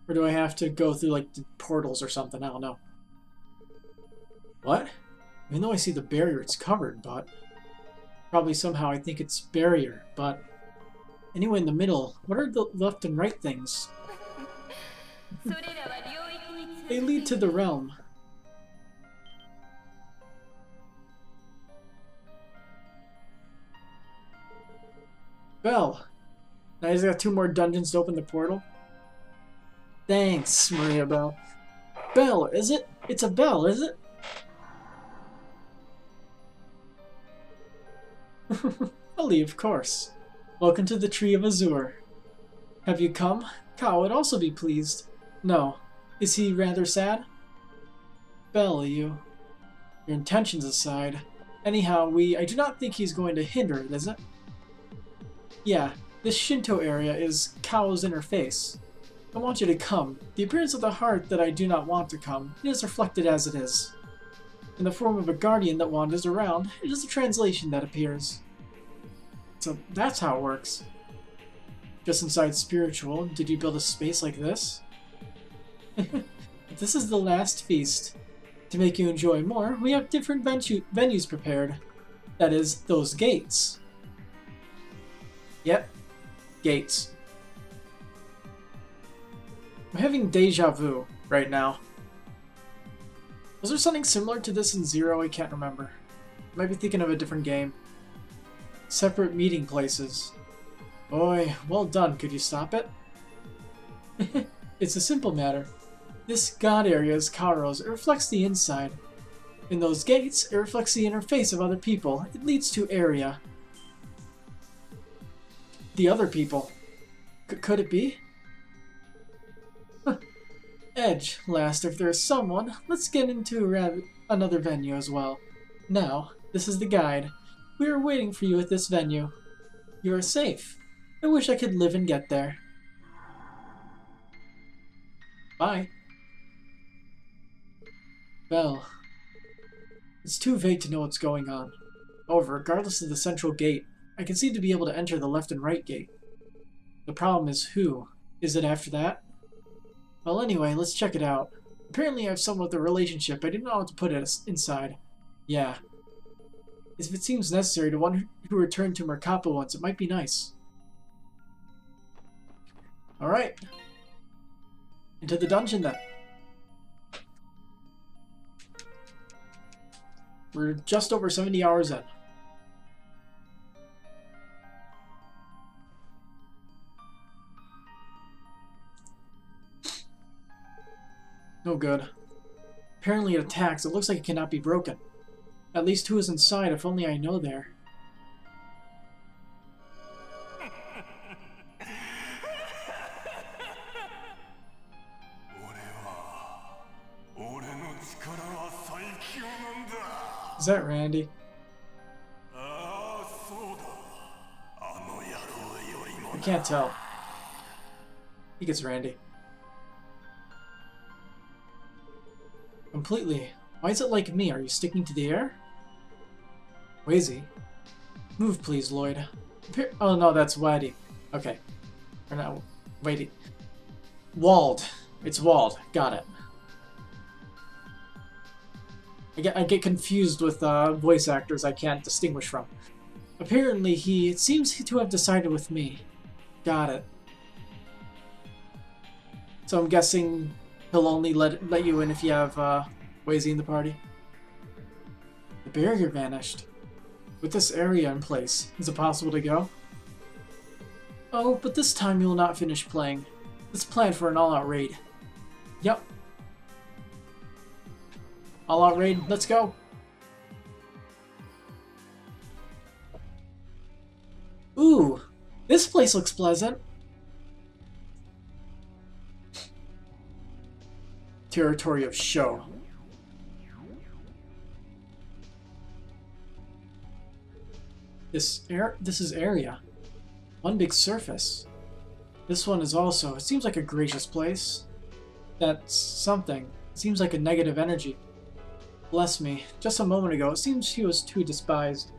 Or do I have to go through, like, the portals or something? I don't know. What? Even though I see the barrier, it's covered, but... Probably somehow I think it's barrier, but... Anyway, in the middle, what are the left and right things? They lead to the realm. Bell! Now he's got 2 more dungeons to open the portal. Thanks, Maria Bell. Bell, is it? It's a bell, is it? Ellie, of course. Welcome to the Tree of Azure. Have you come? Kao would also be pleased. No. Is he rather sad? Bell, your intentions aside. Anyhow, I do not think he's going to hinder it, is it? Yeah, this Shinto area is Kao's inner face. I want you to come. The appearance of the heart that I do not want to come, it is reflected as it is. In the form of a guardian that wanders around, it is a translation that appears. So that's how it works. Just inside spiritual, did you build a space like this? This is the last feast. To make you enjoy more, we have different venues prepared. That is, those gates. Yep, gates. I'm having deja vu right now. Was there something similar to this in Zero? I can't remember. I might be thinking of a different game. Separate meeting places. Boy, well done. Could you stop it? It's a simple matter. This god area is Karo's. It reflects the inside. In those gates, it reflects the inner face of other people. It leads to area. The other people. Could it be? Edge. Last, if there is someone, let's get into another venue as well. Now, this is the guide. We are waiting for you at this venue. You are safe. I wish I could live and get there. Bye. Well, it's too vague to know what's going on. However, regardless of the central gate, I can seem to be able to enter the left and right gate. The problem is who? Is it after that? Well, anyway, let's check it out. Apparently I have someone with a relationship. I didn't know how to put it inside. Yeah. If it seems necessary to one who returned to Merkapa once, it might be nice. Alright. Into the dungeon then. We're just over 70 hours in. No good. Apparently it attacks. It looks like it cannot be broken. At least who is inside, if only I know there. Is that Randy? I can't tell. I think it's Randy. Completely. Why is it like me? Are you sticking to the air? Wazy. Move please, Lloyd. Oh no, that's Waddy. Okay. Or not. Wait. Walled. It's walled. Got it. I get confused with voice actors I can't distinguish from. Apparently it seems to have decided with me. Got it. So I'm guessing he'll only let you in if you have Wazy in the party. The barrier vanished. With this area in place, is it possible to go? Oh, but this time you will not finish playing. Let's plan for an all-out raid. Yep. All-out raid, let's go. Ooh, this place looks pleasant. Territory of Show. This is area. One big surface. This one is also. It seems like a gracious place. That's something. It seems like a negative energy. Bless me. Just a moment ago, it seems she was too despised.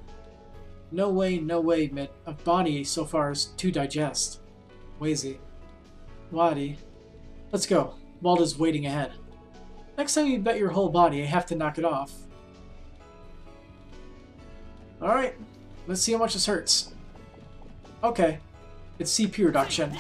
No way, Mitt. A body so far is too digest. Wazy. Wadi. Let's go. Walda's waiting ahead. Next time you bet your whole body, I have to knock it off. Alright. Let's see how much this hurts. Okay. It's CP reduction.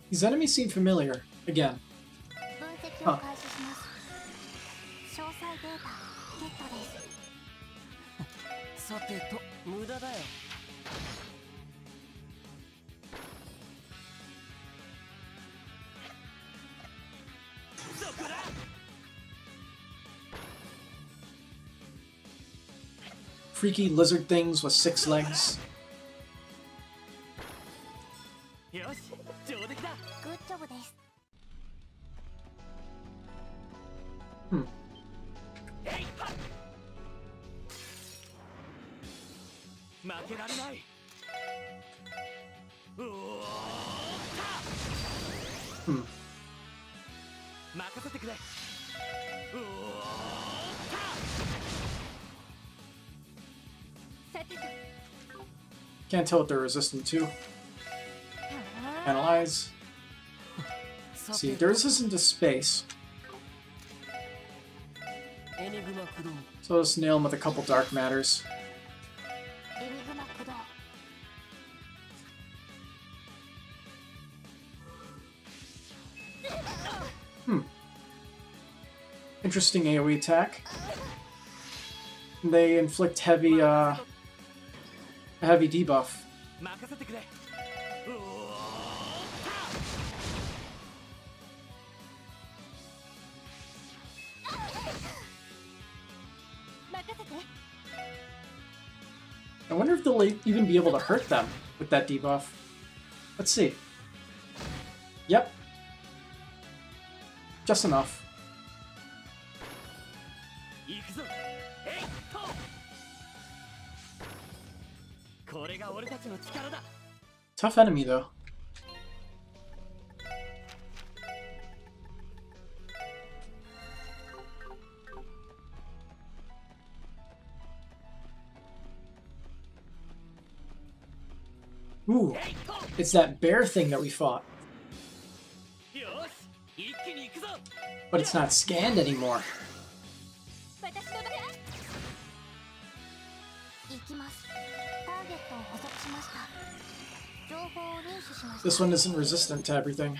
These enemies seem familiar. Again. Huh. Freaky lizard things with 6 legs. Hmm. Can't tell what they're resistant to. Analyze. See, they're resistant to space. So let's nail them with a couple dark matters. Interesting AoE attack. They inflict heavy, a heavy debuff. I wonder if they'll even be able to hurt them with that debuff. Let's see. Yep. Just enough. Tough enemy, though. Ooh, it's that bear thing that we fought. But it's not scanned anymore. This one isn't resistant to everything.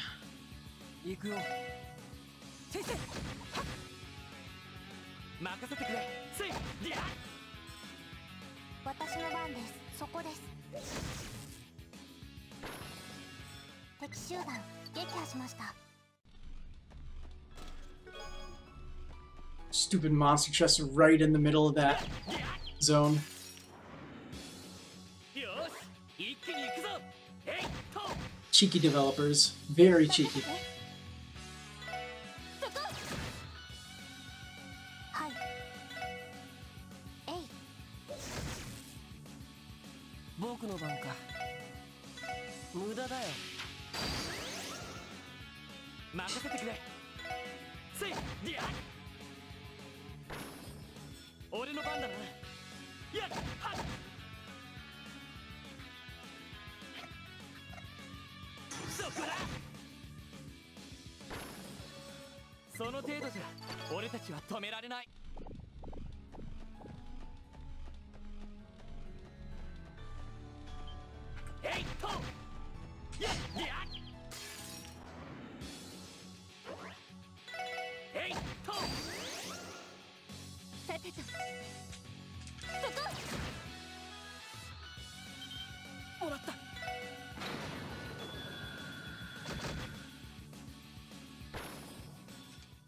Stupid monster chest right in the middle of that zone. Cheeky developers. Very cheeky.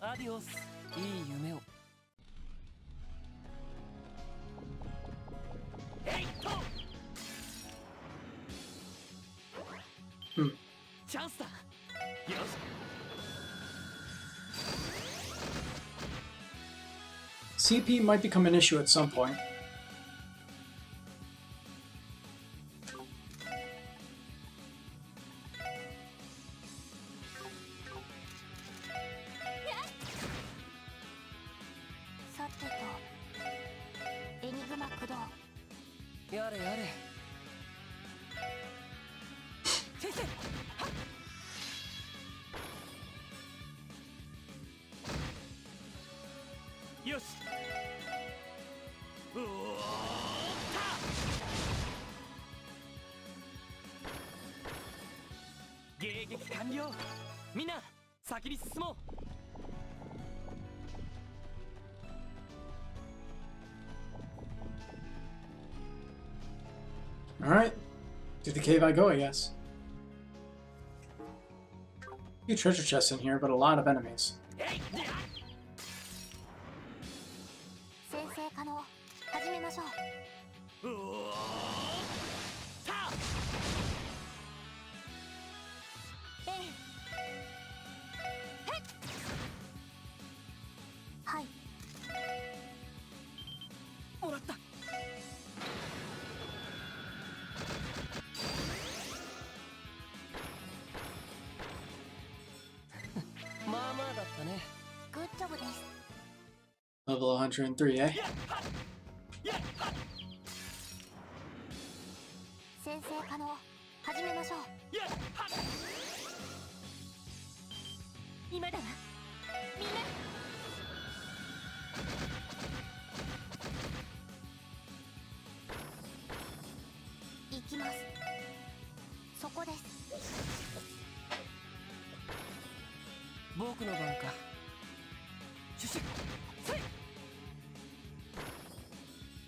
Adios, いい夢を。チャンスだ。よし。 CP might become an issue at some point. Alright. To the cave I go, I guess. A few treasure chests in here, but a lot of enemies. level 103, eh? 先生可能始めましょう。今だわみんな。行きます。そこです。僕の番か。シュシュせい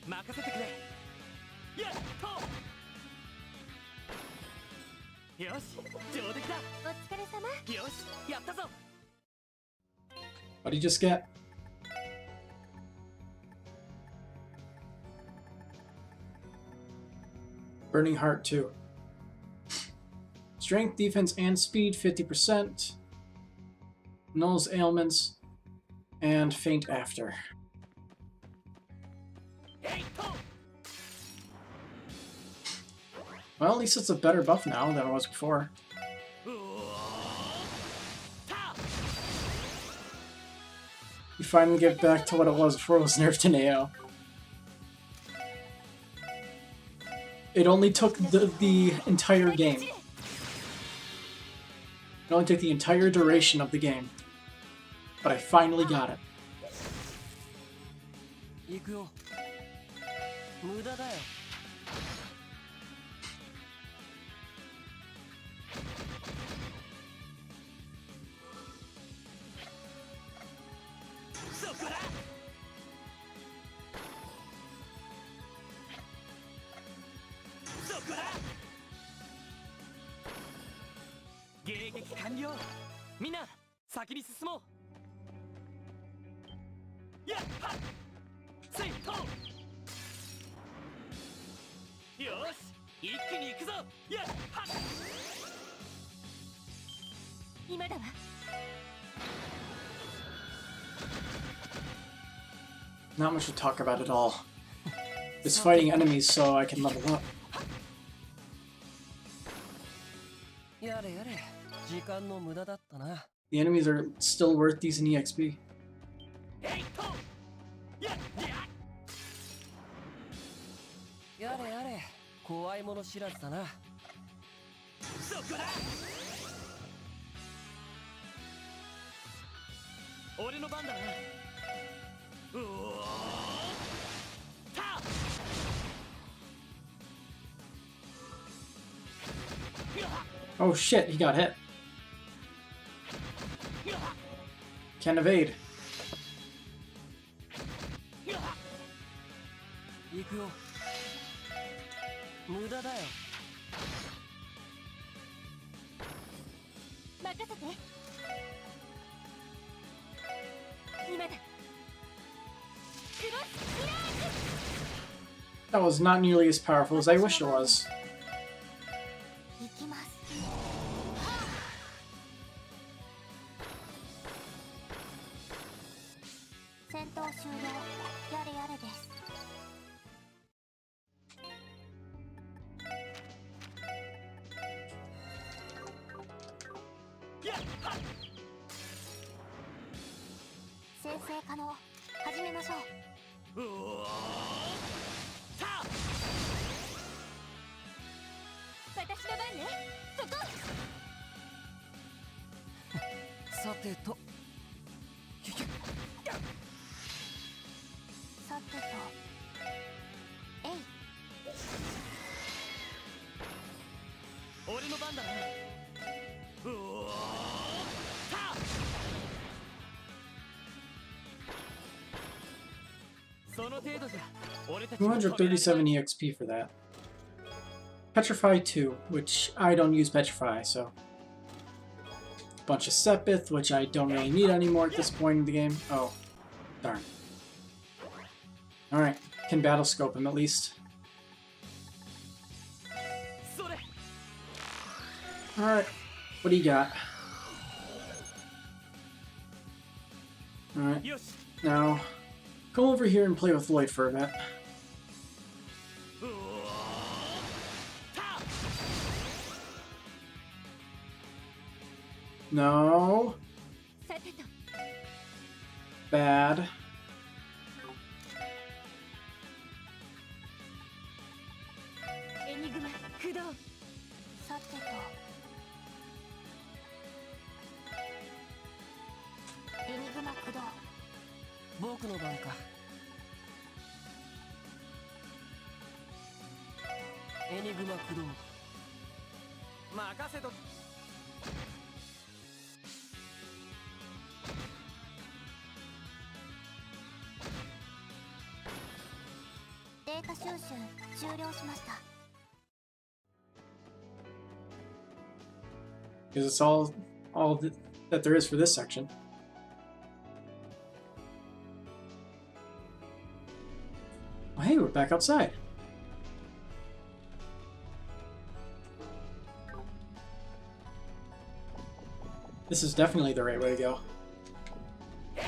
任せてくれ。やっとよし上出来だ。お疲れ様。よしやったぞ。 What did you just get? Burning Heart 2. Strength, defense, and speed 50%. Nulls ailments. And faint after. Well, at least it's a better buff now than it was before. You finally get back to what it was before it was nerfed in AO. It only took the entire game. It only took the entire duration of the game. But I finally got it. 行くよ。無駄だよ。そこだ。そこだ。迎撃完了。みんな先に進もう。やっはっ。せいと。よし一気に行くぞ。やっはっ。今だわ。Not much to talk about at all. Just fighting enemies so I can level up. やれやれ、時間の無駄だったな。 The enemies are still worth decent EXP. やれやれ、怖いもの知らずだな。そこだ。俺の番だな。うおた。Oh shit, he got hit. Can't evade. 行くよ。無駄だよ。任せて。今だ。クロスフラー That was not nearly as powerful as I wished it was. 行きます。戦闘終了。やれやれです。先生可能始めましょう。うおた。私の番ね。そこ。さてと。さてと。えい。俺の番だな。うおた。その程度じゃ。俺たちも止められない。 237 EXP for that. Petrify 2, which I don't use Petrify, so. Bunch of Sepith, which I don't really need anymore at this point in the game. Oh, darn. Alright, can battle scope him at least. Alright, what do you got? Alright, now come over here and play with Lloyd for a bit. No. Bad. 駆動さてとエニグマ駆動僕の番か。エニグマ駆動任せと。データ収集終了しました。 Because it's all that there is for this section. Oh, hey, we're back outside. This is definitely the right way to go.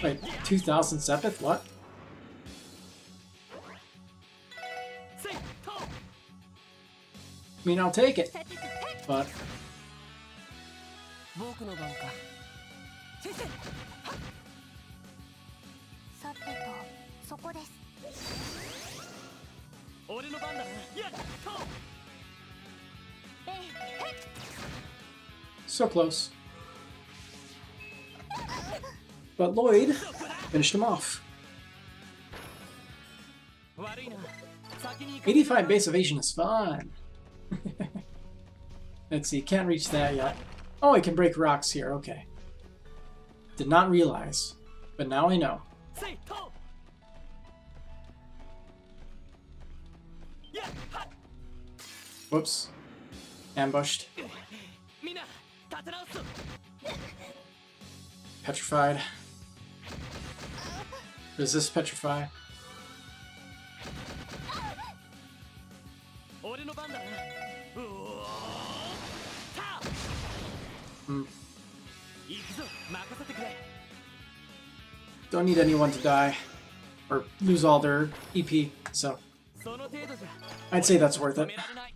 Wait, 2000 Sepith? What? I mean, I'll take it, but 僕の番か。先生。さてとそこです。俺の番だ。やっと。 so close. But Lloyd finished him off. 悪いな。先に行か。 85 base evasion is fun. Let's see, can't reach that yet. Oh, I can break rocks here, okay. Did not realize, but now I know. せいと。やっは。 Whoops. Ambushed. みんな立て直す。 Petrified. Resist petrify. 俺の番だな。うおー。た。 Hmm. 行くぞ。任せてくれ。 Don't need anyone to die or lose all their EP, so その程度じゃ。 I'd say that's worth 止 it. められない。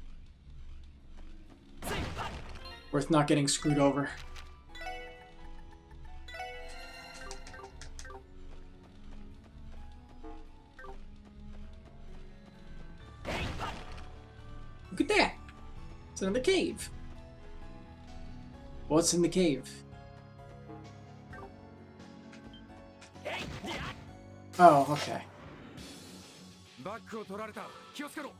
せいは。 Worth not getting screwed over. Look at that! It's in the cave. What's in the cave? Oh, okay. バックを取られた。気をつけろ。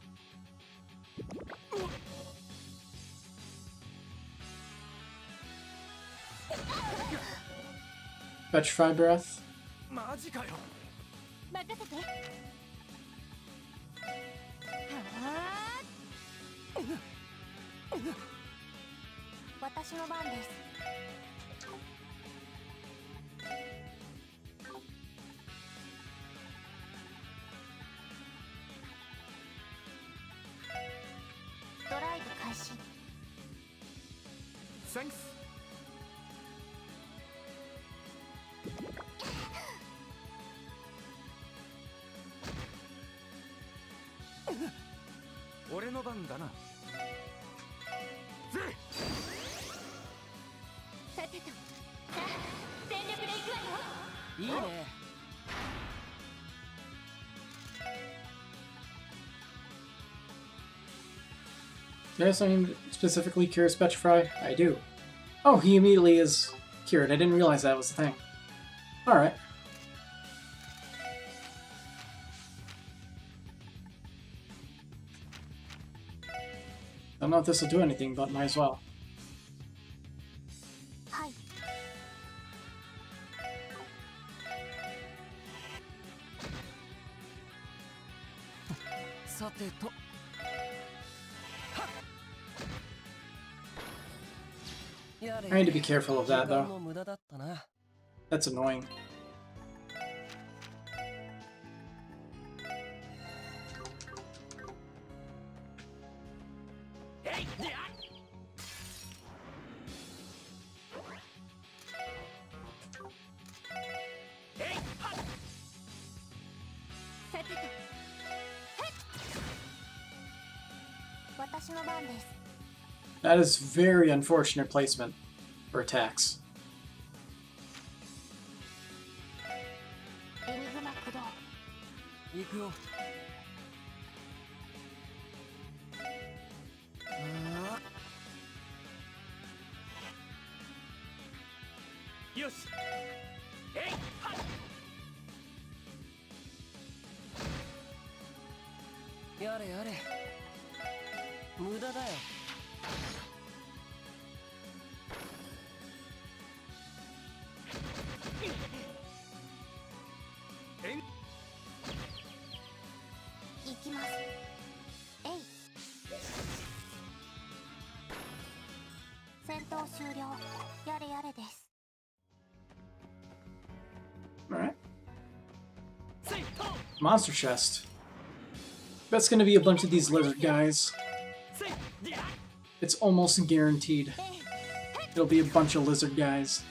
Petrify breath. マジかよ。 任せて。はあ。私の番です。ドライブ開始。 Thanks。 俺の番だな。ぜ。 さてと。さあ全力で行くわよ。いいね。 Do I have something that specifically cures Petrify? I do. Oh, he immediately is cured. I didn't realize that was the thing. Alright. Don't know if this will do anything, but might as well. はい。 さてと。 I need to be careful of that, though. 無駄だったな。 That's annoying. That is very unfortunate placement for attacks. エニグマ駆動。行くよ。よしえいはっやれやれ無駄だよ 行きます。えい。戦闘終了。やれやれです。 Alright. Monster chest. That's gonna be a bunch of these lizard guys. It's almost guaranteed. It'll be a bunch of lizard guys.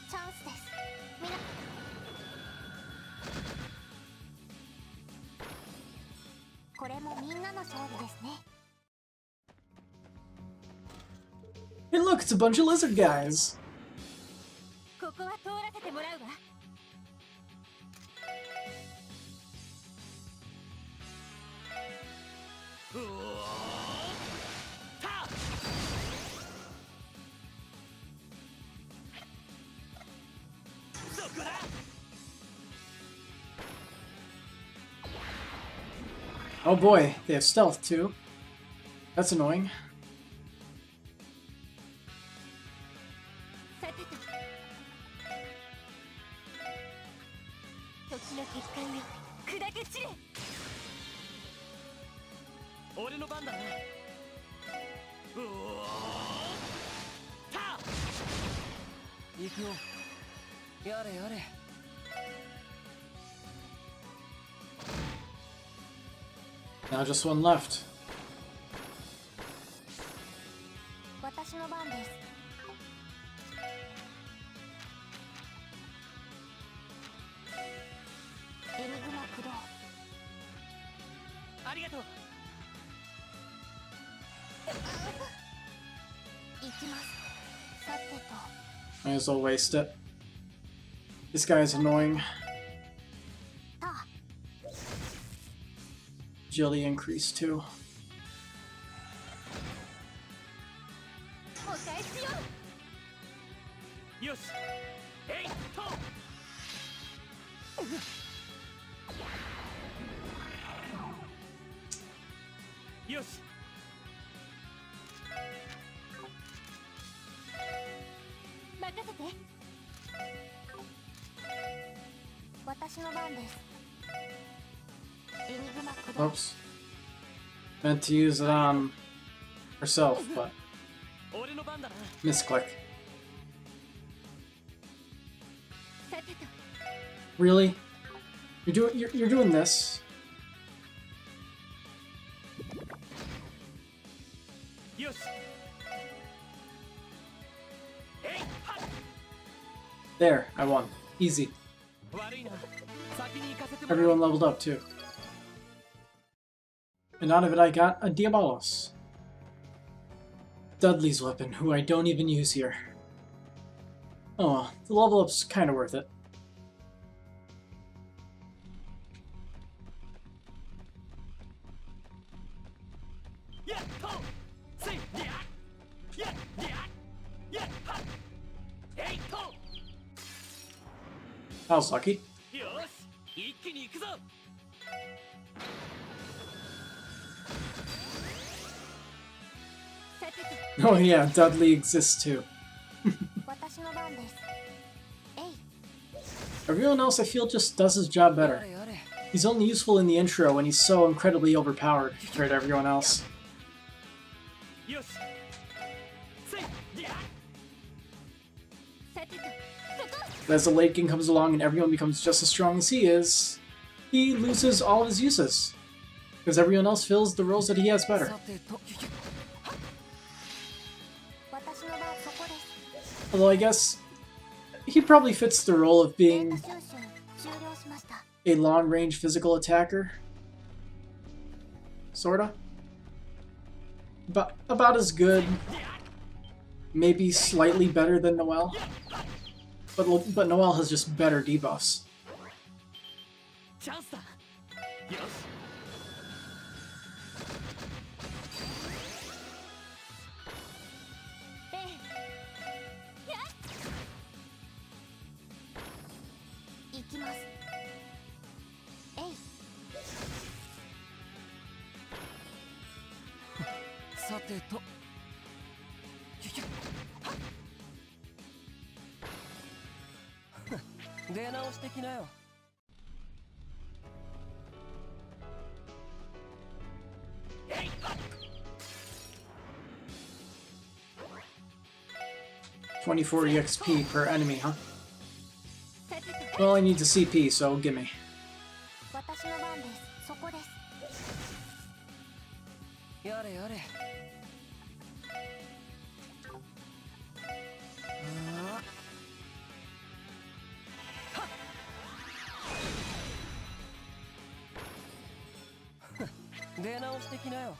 チャンスです。みな。これもみんなの勝利ですね。 And look, it's a bunch of lizard guys. ここは通らせてもらうわ。 Oh boy, they have stealth too. That's annoying. さてと。時の結界よ、砕け散れ。 俺の番だなうおた行くよやれやれ Now just one left. 私の番です。エニグマ駆動。ありがとう 行きます。さてと。 Might as well waste it. This guy is annoying. た。 Agility increase too. お返しよ。 よしえいとよし 任せて。私の番です。エニグマ駆動。 Oops. Meant to use it on herself, but 俺の番だな misclick. さてと。 Really? You're doing this? よしえいはっ There, I won. Easy. 悪いな先に行かせてもらう Everyone leveled up too. And out of it I got a Diabolos. Dudley's weapon, who I don't even use here. Oh well, the level up's kinda worth it. Yeah, ho! See, yeah, yeah, yeah, yeah, ha! Hey, ho! I was lucky. よし、一気に行くぞ。 さてと。 Oh yeah, Dudley exists too. 私の番です。えい。 Everyone else I feel just does his job や better. れやれ。 He's only useful in the intro and he's so incredibly overpowered compared to everyone else. よし。See, yeah. さてと。そこ。 But as the late game comes along and everyone becomes just as strong as he is, he loses all of his uses. Because everyone else fills the roles that he has better. さてと。私の番そこです。 Although I guess he probably fits the role of デー being タ収集終了しました。 a long-range physical attacker. Sorta. But about as good. Maybe slightly better than Noelle. But Noelle has just better debuffs. チャンスだ。よし。 えい。やっ。きます。えい。さてと。出直してきなよ。24 EXP per enemy, huh? Well, I need the CP, so gimme. 私の番です。そこです。やれやれ。出直してきなよ。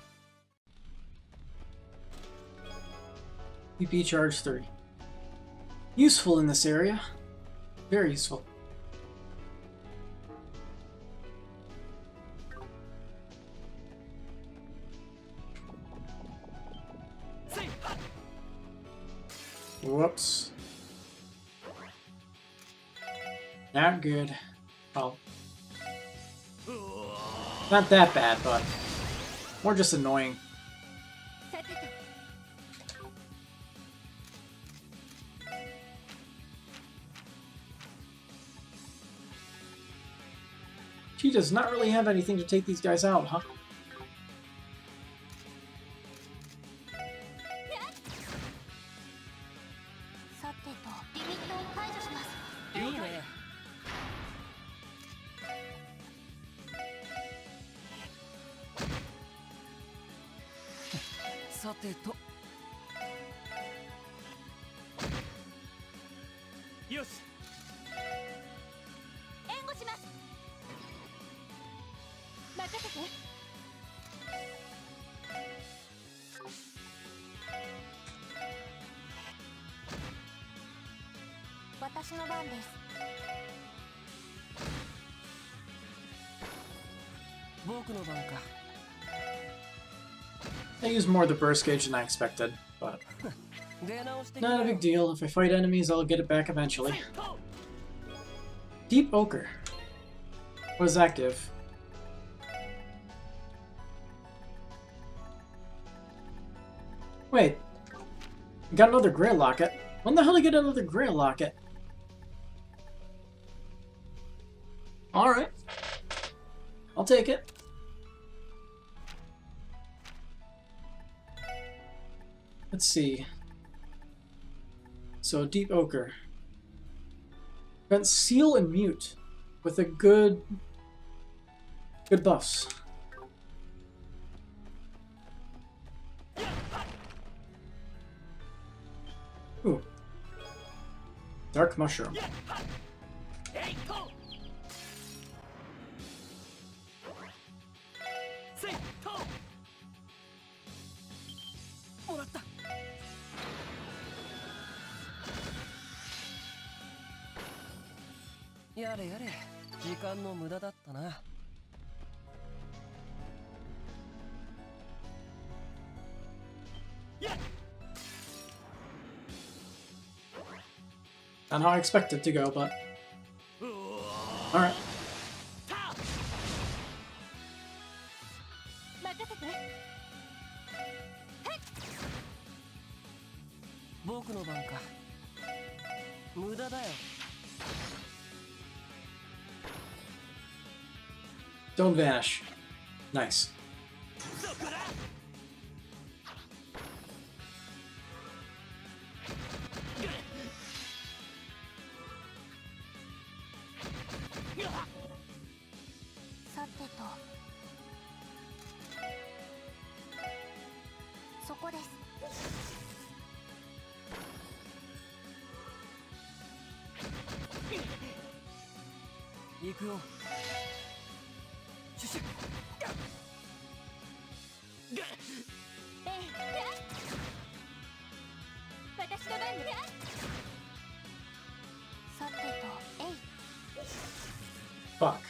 CP charge 3. Useful in this area. Very useful. Whoops. Not good. Oh. Not that bad, but more just annoying. さてと。She does not really have anything to take these guys out, huh? さてと、リミットを解除します。いいね。さてと。よし。援護します。任せて。私の番です。僕の番か。I used more of the burst gauge than I expected, but 出直してきな not a よ。 big deal. If I fight enemies, I'll get it back eventually. Deep Ochre. What does that give? Wait. I got another Grail Locket. When the hell did I get another Grail Locket? Alright. I'll take it. Let's see. So, Deep Ochre. Got Seal and Mute with a good buffs. Ooh. Dark Mushroom. もらった。やれやれ、時間の無駄だったな。Not how I expected to go, but alright. 任せて。僕の番か。無駄だよ。 Don't vanish. Nice. Fuck.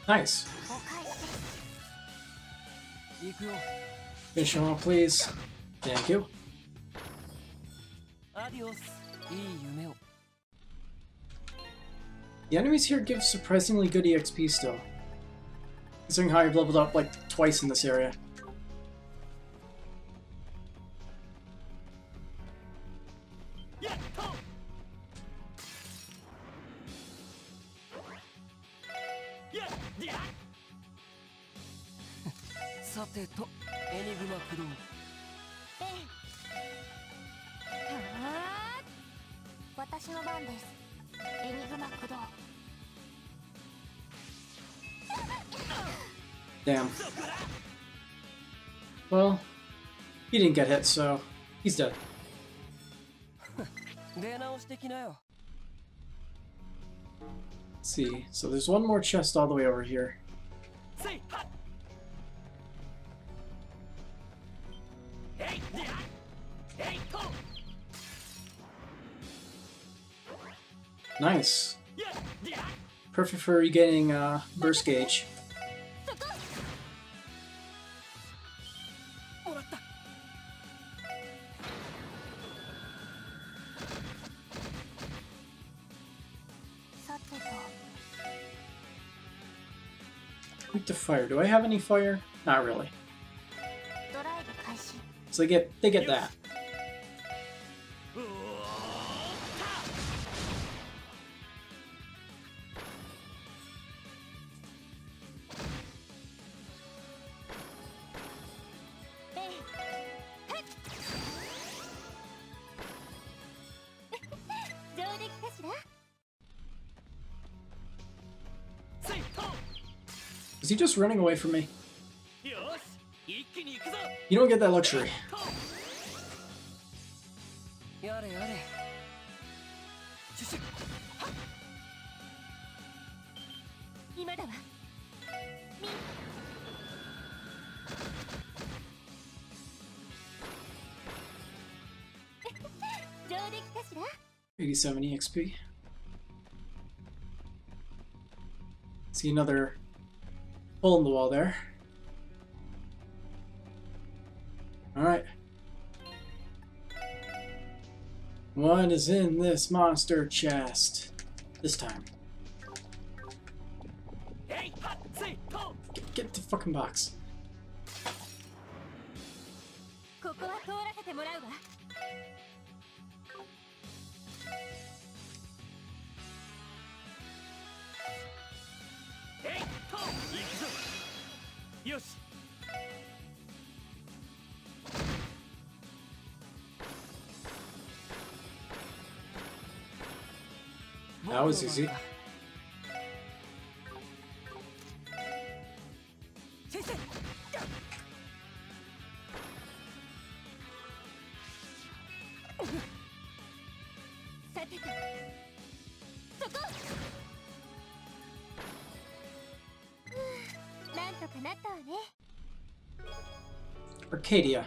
Nice. Finish him off, please. Thank you. Adios. いい夢を。 The enemies here give surprisingly good EXP still, considering how I've leveled up like twice in this area. Sateto, Enigma Kudo. ええ。はあ。私の番です。エニグマ駆動。 Damn. Well, he didn't get hit, so he's dead. 出直してきなよ。 Let's see, so there's one more chest all the way over here. Nice. Perfect for regaining burst gauge. もらった。 さてと。 Weak to fire. Do I have any fire? Not really. ドライブ開始。 So they get that. ええ。はい。上出来かしら。 Is he just running away from me? よし、一気に行くぞ。 You don't get that luxury. やれやれ。シュシュ。 今だわ。み。上出来かしら。 87 EXP. See another hole in the wall there. Alright. One is in this monster chest. This time. Get the fucking box. ここは通らせてもらうわ。 よし。 That was easy. 先生。 さてと。そこ。なんとかなったわね。 Arcadia.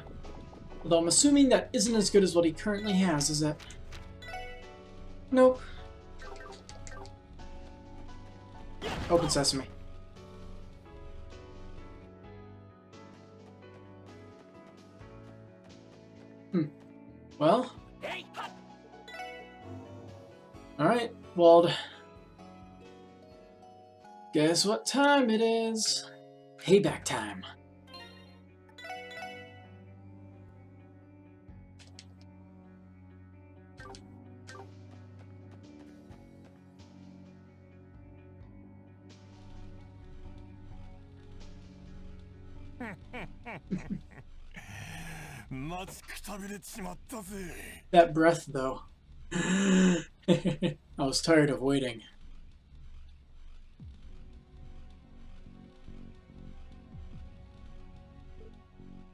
Although I'm assuming that isn't as good as what he currently has, is it? Nope. Open sesame. Well. Alright, Wald. Guess what time it is? Payback time. That breath, though. I was tired of waiting.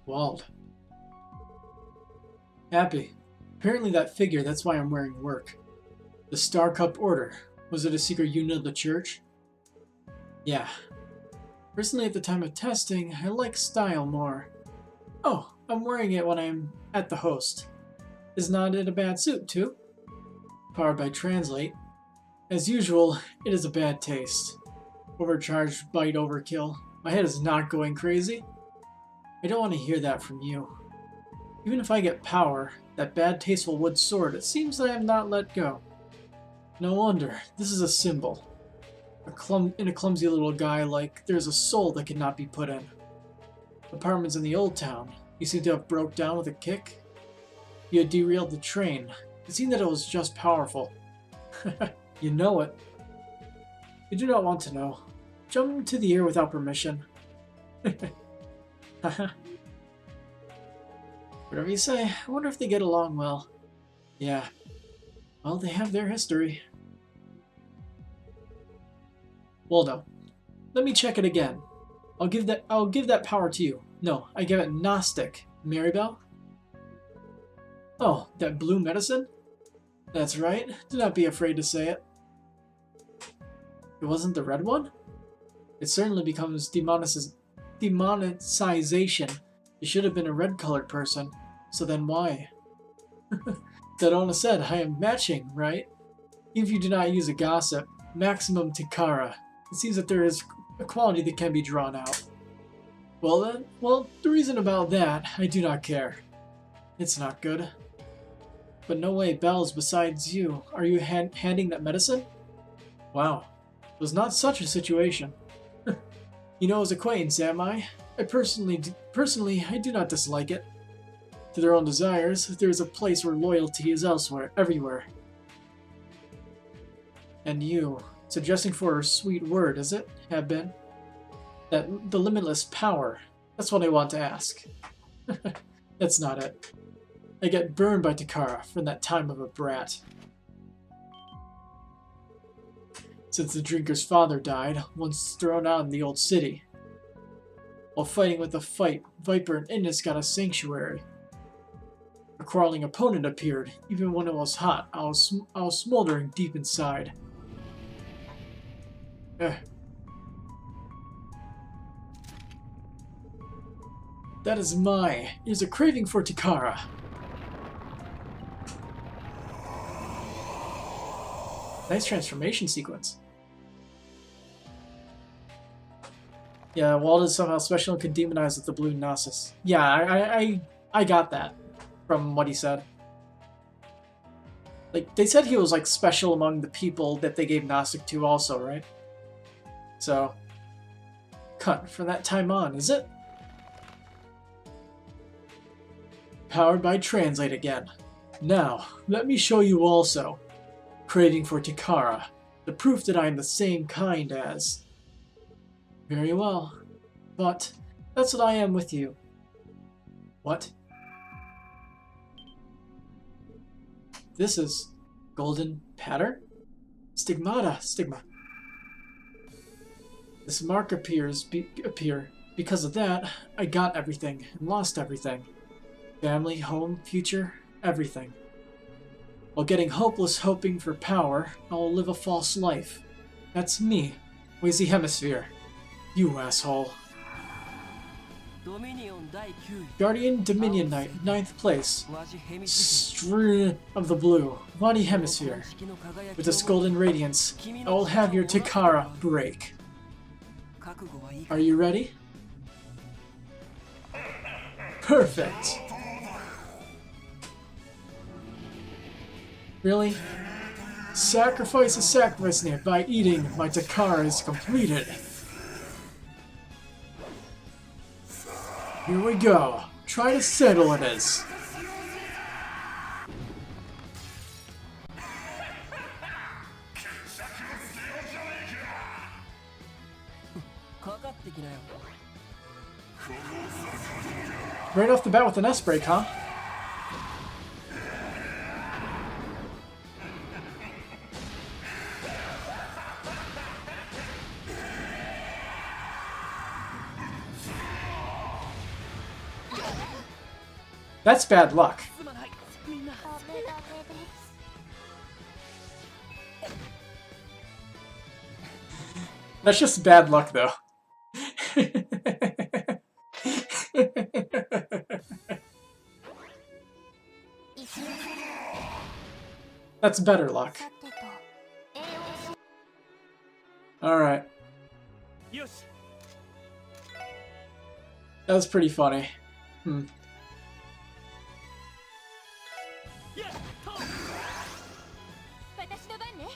Wald. Happy. Apparently that figure, that's why I'm wearing work. The Star Cup Order. Was it a secret unit of the church? Yeah. Personally, at the time of testing, I like style more. Oh, I'm wearing it when I'm at the host. Is not it a bad suit, too? Powered by Translate. As usual, it is a bad taste. Overcharged bite overkill. My head is not going crazy. I don't want to hear that from you. Even if I get power, that bad tasteful wood sword, it seems I am not let go. No wonder. This is a symbol. In a clumsy little guy like there's a soul that cannot be put in. Apartments in the old town. You seem to have broke down with a kick. You had derailed the train. It seemed that it was just powerful. You know it. You do not want to know. Jump into the air without permission. Whatever you say. I wonder if they get along well. Yeah. Well, they have their history. Well, no. Let me check it again. I'll give that power to you. No, I give it Gnostic. Maribel? Oh, that blue medicine? That's right. Do not be afraid to say it. It wasn't the red one? It certainly becomes demonetization. You should have been a red-colored person. So then why? Dodona said, I am matching, right? Even if you do not use a gossip. Maximum Tikara. It seems that there is a quality that can be drawn out. Well then, the reason about that, I do not care. It's not good. But no way, Bells, besides you. Are you handing that medicine? Wow. It was not such a situation. You know his acquaintance, am I? Personally, I do not dislike it. To their own desires, there is a place where loyalty is everywhere. And you, suggesting for a sweet word, is it? Have been? That the limitless power. That's what I want to ask. That's not it. I get burned by Takara from that time of a brat. Since the drinker's father died, once thrown out in the old city. While fighting with the Viper and Indus got a sanctuary. A quarreling opponent appeared. Even when it was hot, I was smoldering deep inside. That is Here's a craving for Takara. Nice transformation sequence. Yeah, Walt is somehow special and can demonize with the blue Gnosis. Yeah, I got that from what he said. Like, they said he was, like, special among the people that they gave Gnostic to also, right? So, cut from that time on, is it? Powered by Translate again. Now, let me show you also. Craving for Takara. The proof that I am the same kind as. Very well. But, that's what I am with you. What? This is golden pattern? Stigmata. This mark appear. Because of that, I got everything and lost everything. Family, home, future, everything. While getting hopeless hoping for power, I will live a false life. That's me. Where's the hemisphere? You asshole. Guardian Dominion Knight, 9th place. String of the blue. Body hemisphere. With this golden radiance, I will have your Takara break. Are you ready? Perfect. Really? Sacrifice is sacrificing it by eating my Takara is completed. Here we go. Try to settle it as. Right off the bat with an S-break, huh? That's bad luck. That's just bad luck, though. That's better luck. Alright. That was pretty funny. 私の番ね。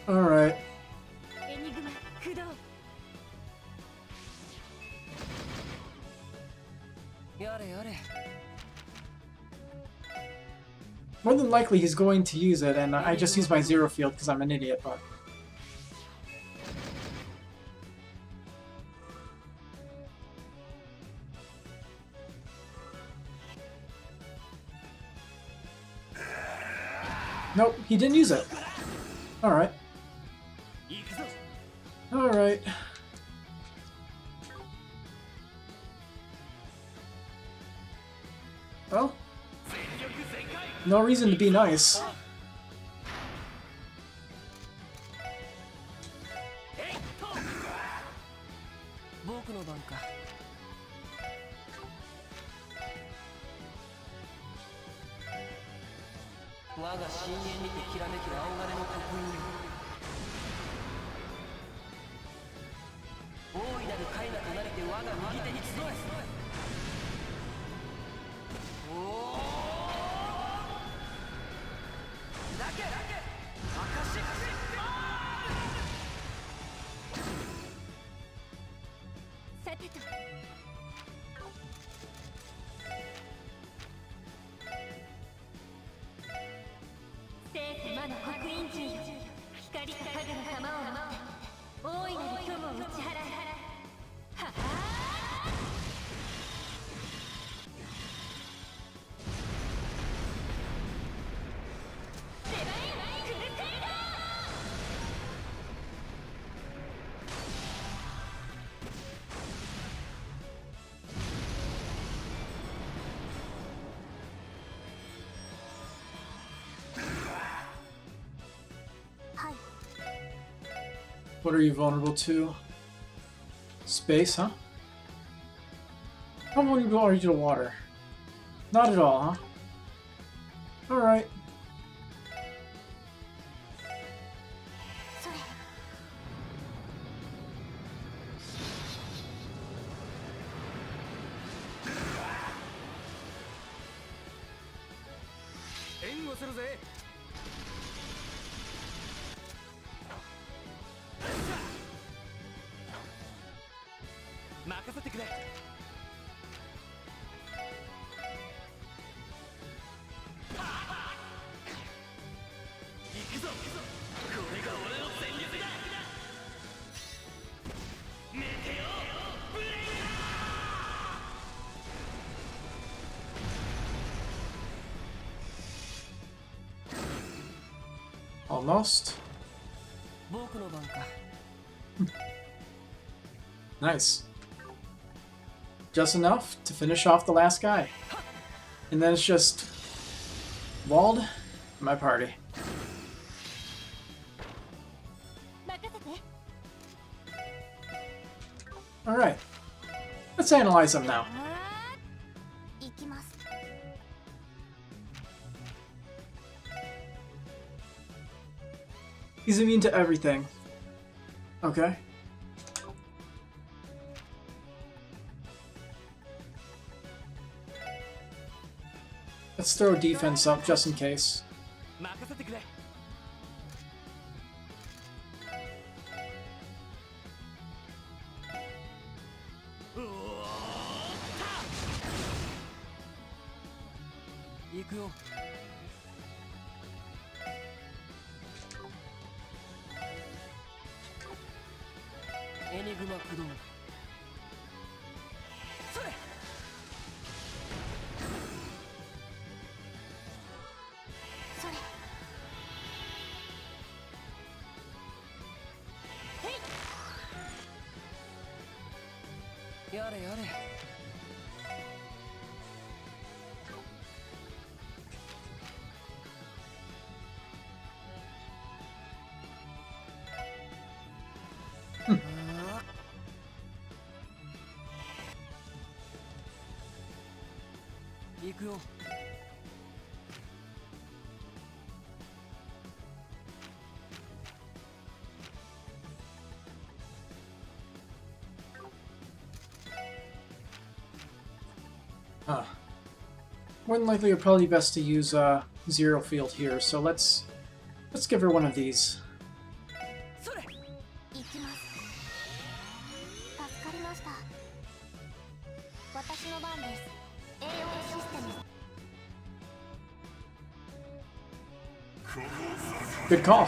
Alright. エニグマ駆動。 やれやれ。 More than likely he's going to use it, and I just use my zero field because I'm an idiot, but... Nope, he didn't use it. Alright. Alright. Well, no reason to be nice. 僕の番か。我が深淵にてきらめく青金の刻印よ。大いなる絵画となりて我が右手に集え。おお。だけ。証。さてと。聖と魔の刻印銃よ。光と影の玉を持って大いなる虚無を打ち払え。はあ。デバインクルセイダー。はい。 What are you vulnerable to? Space, huh? How vulnerable are you to water? Not at all, huh? Alright. それ。援護するぜ。任せてくれ。行くぞ。これが俺の戦術だ。メテオブレイヤー。 Almost. 僕の番か。 Nice. Just enough to finish off the last guy. And then it's just Wald, my party. 任せて。 Alright. Let's analyze him now. 行きます。 He's immune to everything. Okay. Let's throw defense up just in case. 任せてくれ。行くよ。エニグマ駆動。それ。それ。へい。やれやれ。行くよ。Huh. More than likely, it'd probably be best to use zero field here, so let's give her one of these. それ行きます。助かりました。私の番です。栄養システム。 Good call.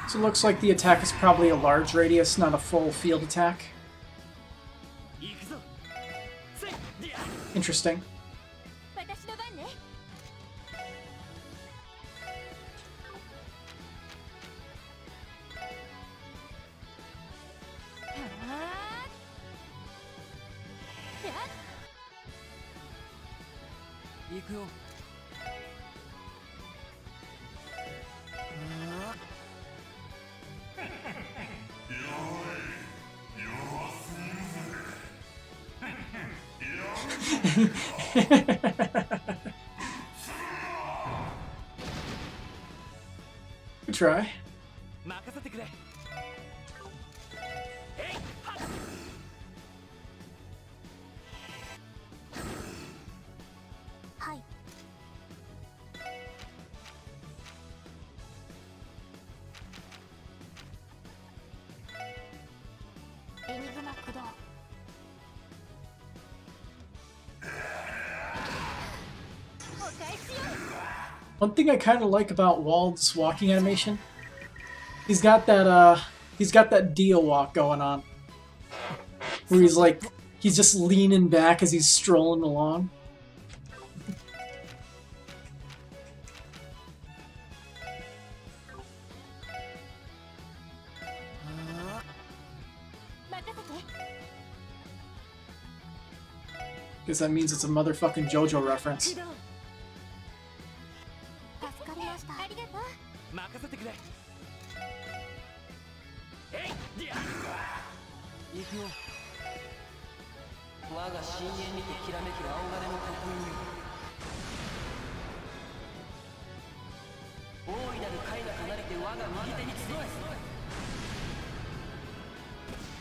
So it looks like the attack is probably a large radius, not a full field attack. 行くぞせいりゃ Interesting. 私の番ね。行くよGood try. 任せてくれえいはっはい。エニグマ駆動。お返しよ。 One thing I kind of like about Wald's walking animation, he's got that deal walk going on, where he's just leaning back as he's strolling along. 任せて。 Because that means it's a motherfucking JoJo reference. 駆動。助かりました。ありがとう。任せてくれえいりゃ行くよ我が深淵にてきらめく青金の刻印よ大いなる貝が離れて我が右手に集え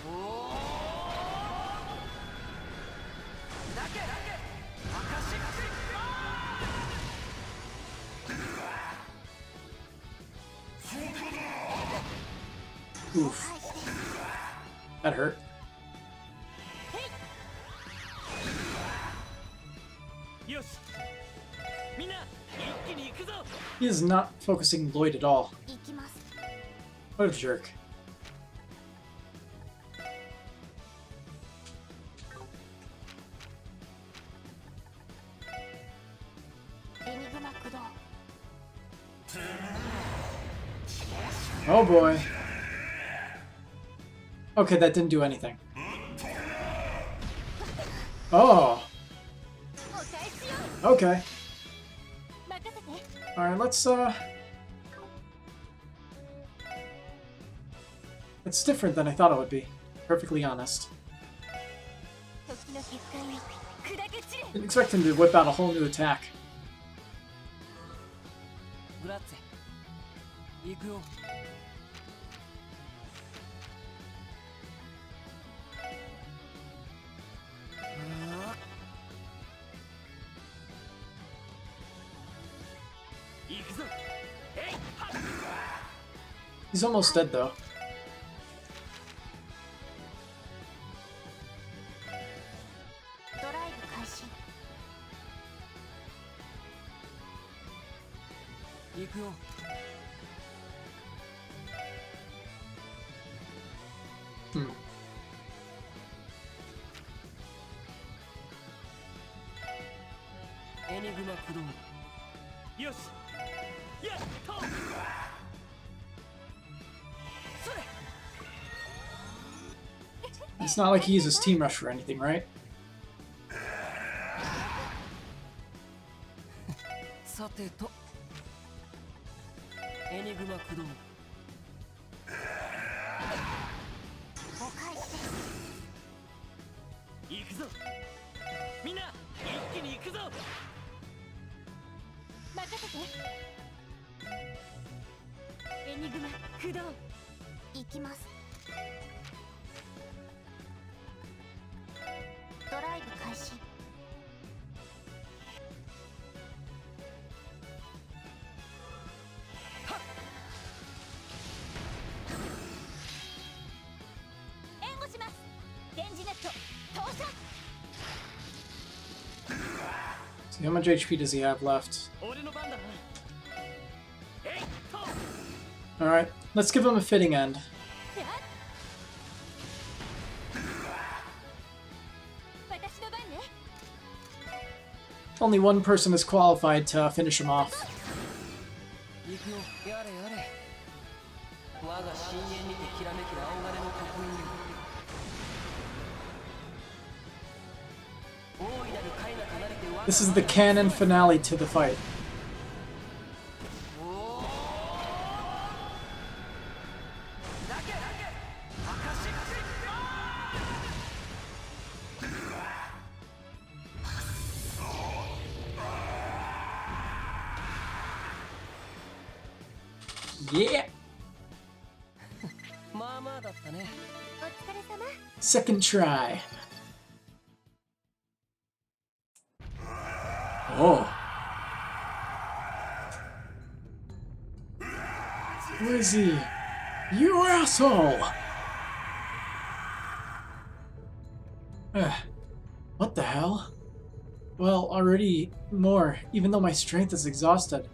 おおだけ赤しっくり Oof. That hurt. よしみんな一気に行くぞ He is not focusing Lloyd at all. 行きます。 What a jerk. エニグマ駆動。 Oh boy. Okay, that didn't do anything. Oh, お返しよ。 okay. 任せて。 Alright, it's different than I thought it would be. Perfectly honest. 時の結界を砕け散れ。 Didn't expect him to whip out a whole new attack. グラッツェ行くよ行くぞえいはっ He's almost dead though. ドライブ開始。行くよ Hmm. エニグマ駆動よしやっとそれ It's not like he uses Team Rush or anything, right? さてとエニグマ駆動お返しです。行くぞみんな一気に行くぞ任せて。エニグマ駆動行きます。ドライブ開始。援護します。電磁ネット投射。 So how much HP does he have left? 俺の番だな。えいっと。 Alright, let's give him a fitting end. Only one person is qualified to finish him off. 行くよ。やれやれ。我が深淵にてきらめく青金の刻印よ。大いなる海が離れて我が This is the canon finale to the fight. だけ赤し Yeah! まあまあだったね。お疲れ様。 Second try. Oh. Who is he? You asshole! What the hell? Well, already more, even though my strength is exhausted.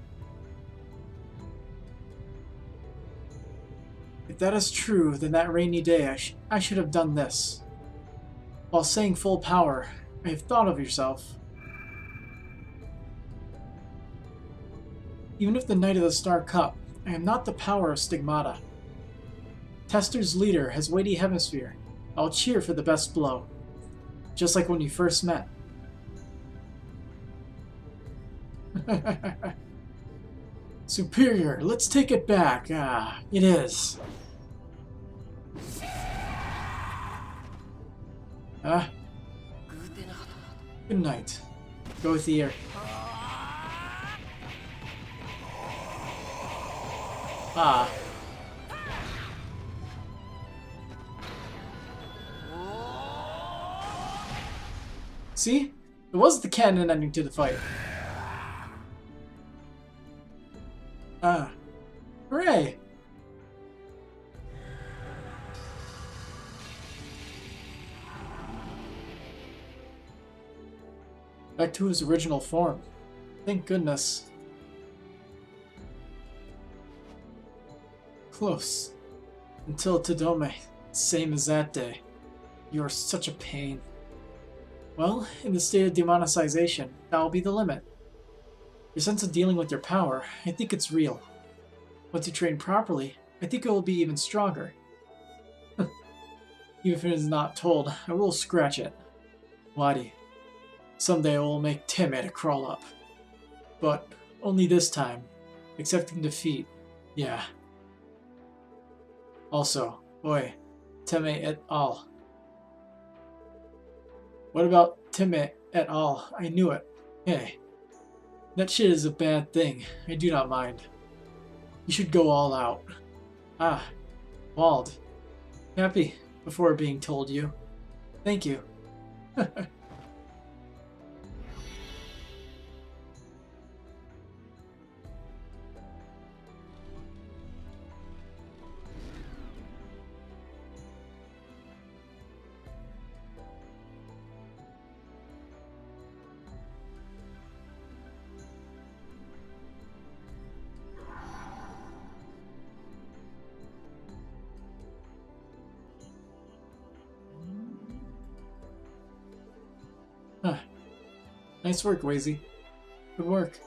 If that is true, then that rainy day I should have done this. While saying full power, I have thought of yourself. Even if the Knight of the Star Cup, I am not the power of Stigmata. Tester's leader has weighty hemisphere. I'll cheer for the best blow. Just like when you first met. Superior, let's take it back. Ah, it is. Ah. Good night. Go with the ear. Ah. See? It was the canon ending to the fight. Ah. Hooray! Back to his original form. Thank goodness. Close. Until Todome. Same as that day. You are such a pain. Well, in the state of demonetization, that will be the limit. Your sense of dealing with your power, I think it's real. Once you train properly, I think it will be even stronger. Even if it is not told, I will scratch it. Wadi. Someday I will make Teme crawl up. But only this time. Accepting defeat. Yeah. Also, oi, Teme et al. What about Teme et al? I knew it. Hey. That shit is a bad thing. I do not mind. You should go all out. Ah. Wald. Happy before being told you. Thank you. Huh. Nice work, Wazy. Good work.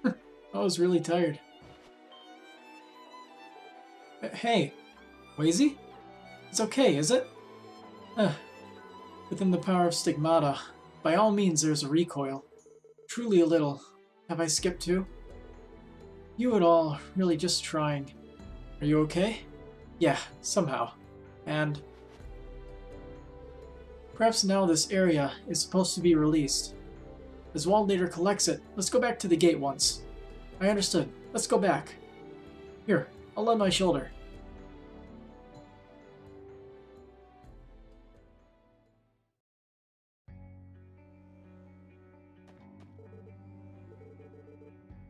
I was really tired. Hey, Wazy? It's okay, is it? Within the power of Stigmata, by all means there's a recoil. Truly a little. Have I skipped too? You at all, really just trying. Are you okay? Yeah, somehow. And perhaps now this area is supposed to be released. As Wald later collects it, let's go back to the gate once. I understood. Let's go back. Here, I'll lend my shoulder.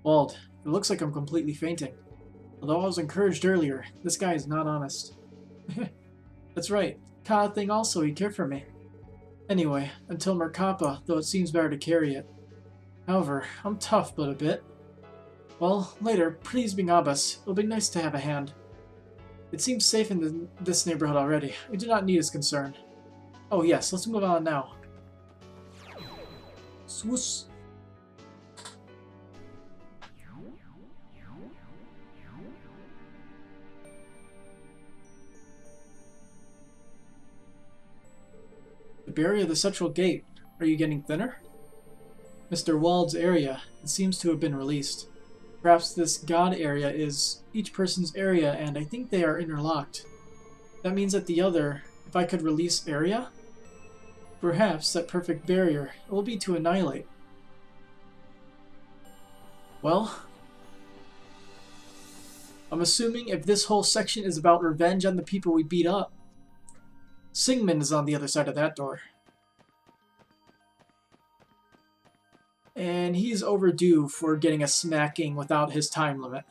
Wald, it looks like I'm completely fainting. Although I was encouraged earlier, this guy is not honest. That's right. Ka thing also, he cared for me. Anyway, until Merkapa, though it seems better to carry it. However, I'm tough but a bit. Well, later, please bring Abbas. It'll be nice to have a hand. It seems safe in this neighborhood already. I do not need his concern. Oh yes, let's move on now. Swoosh. The barrier of the central gate. Are you getting thinner? Mr. Wald's area. It seems to have been released. Perhaps this god area is each person's area, and I think they are interlocked. That means that the other, if I could release area, perhaps that perfect barrier will be to annihilate. Well, I'm assuming if this whole section is about revenge on the people we beat up, Singman is on the other side of that door. And he's overdue for getting a smacking without his time limit.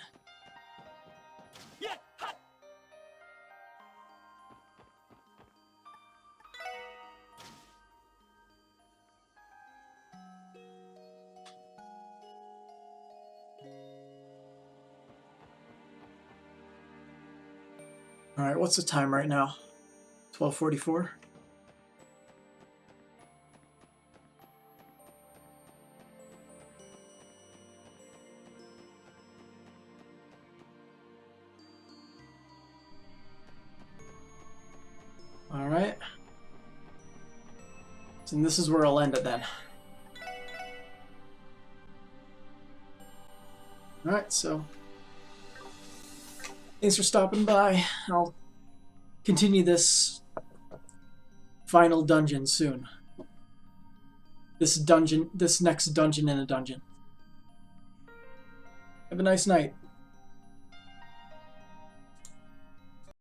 Alright, what's the time right now? 12:44? Alright. So this is where I'll end it then. Alright, so thanks for stopping by. I'll continue this final dungeon soon. This next dungeon in a dungeon. Have a nice night.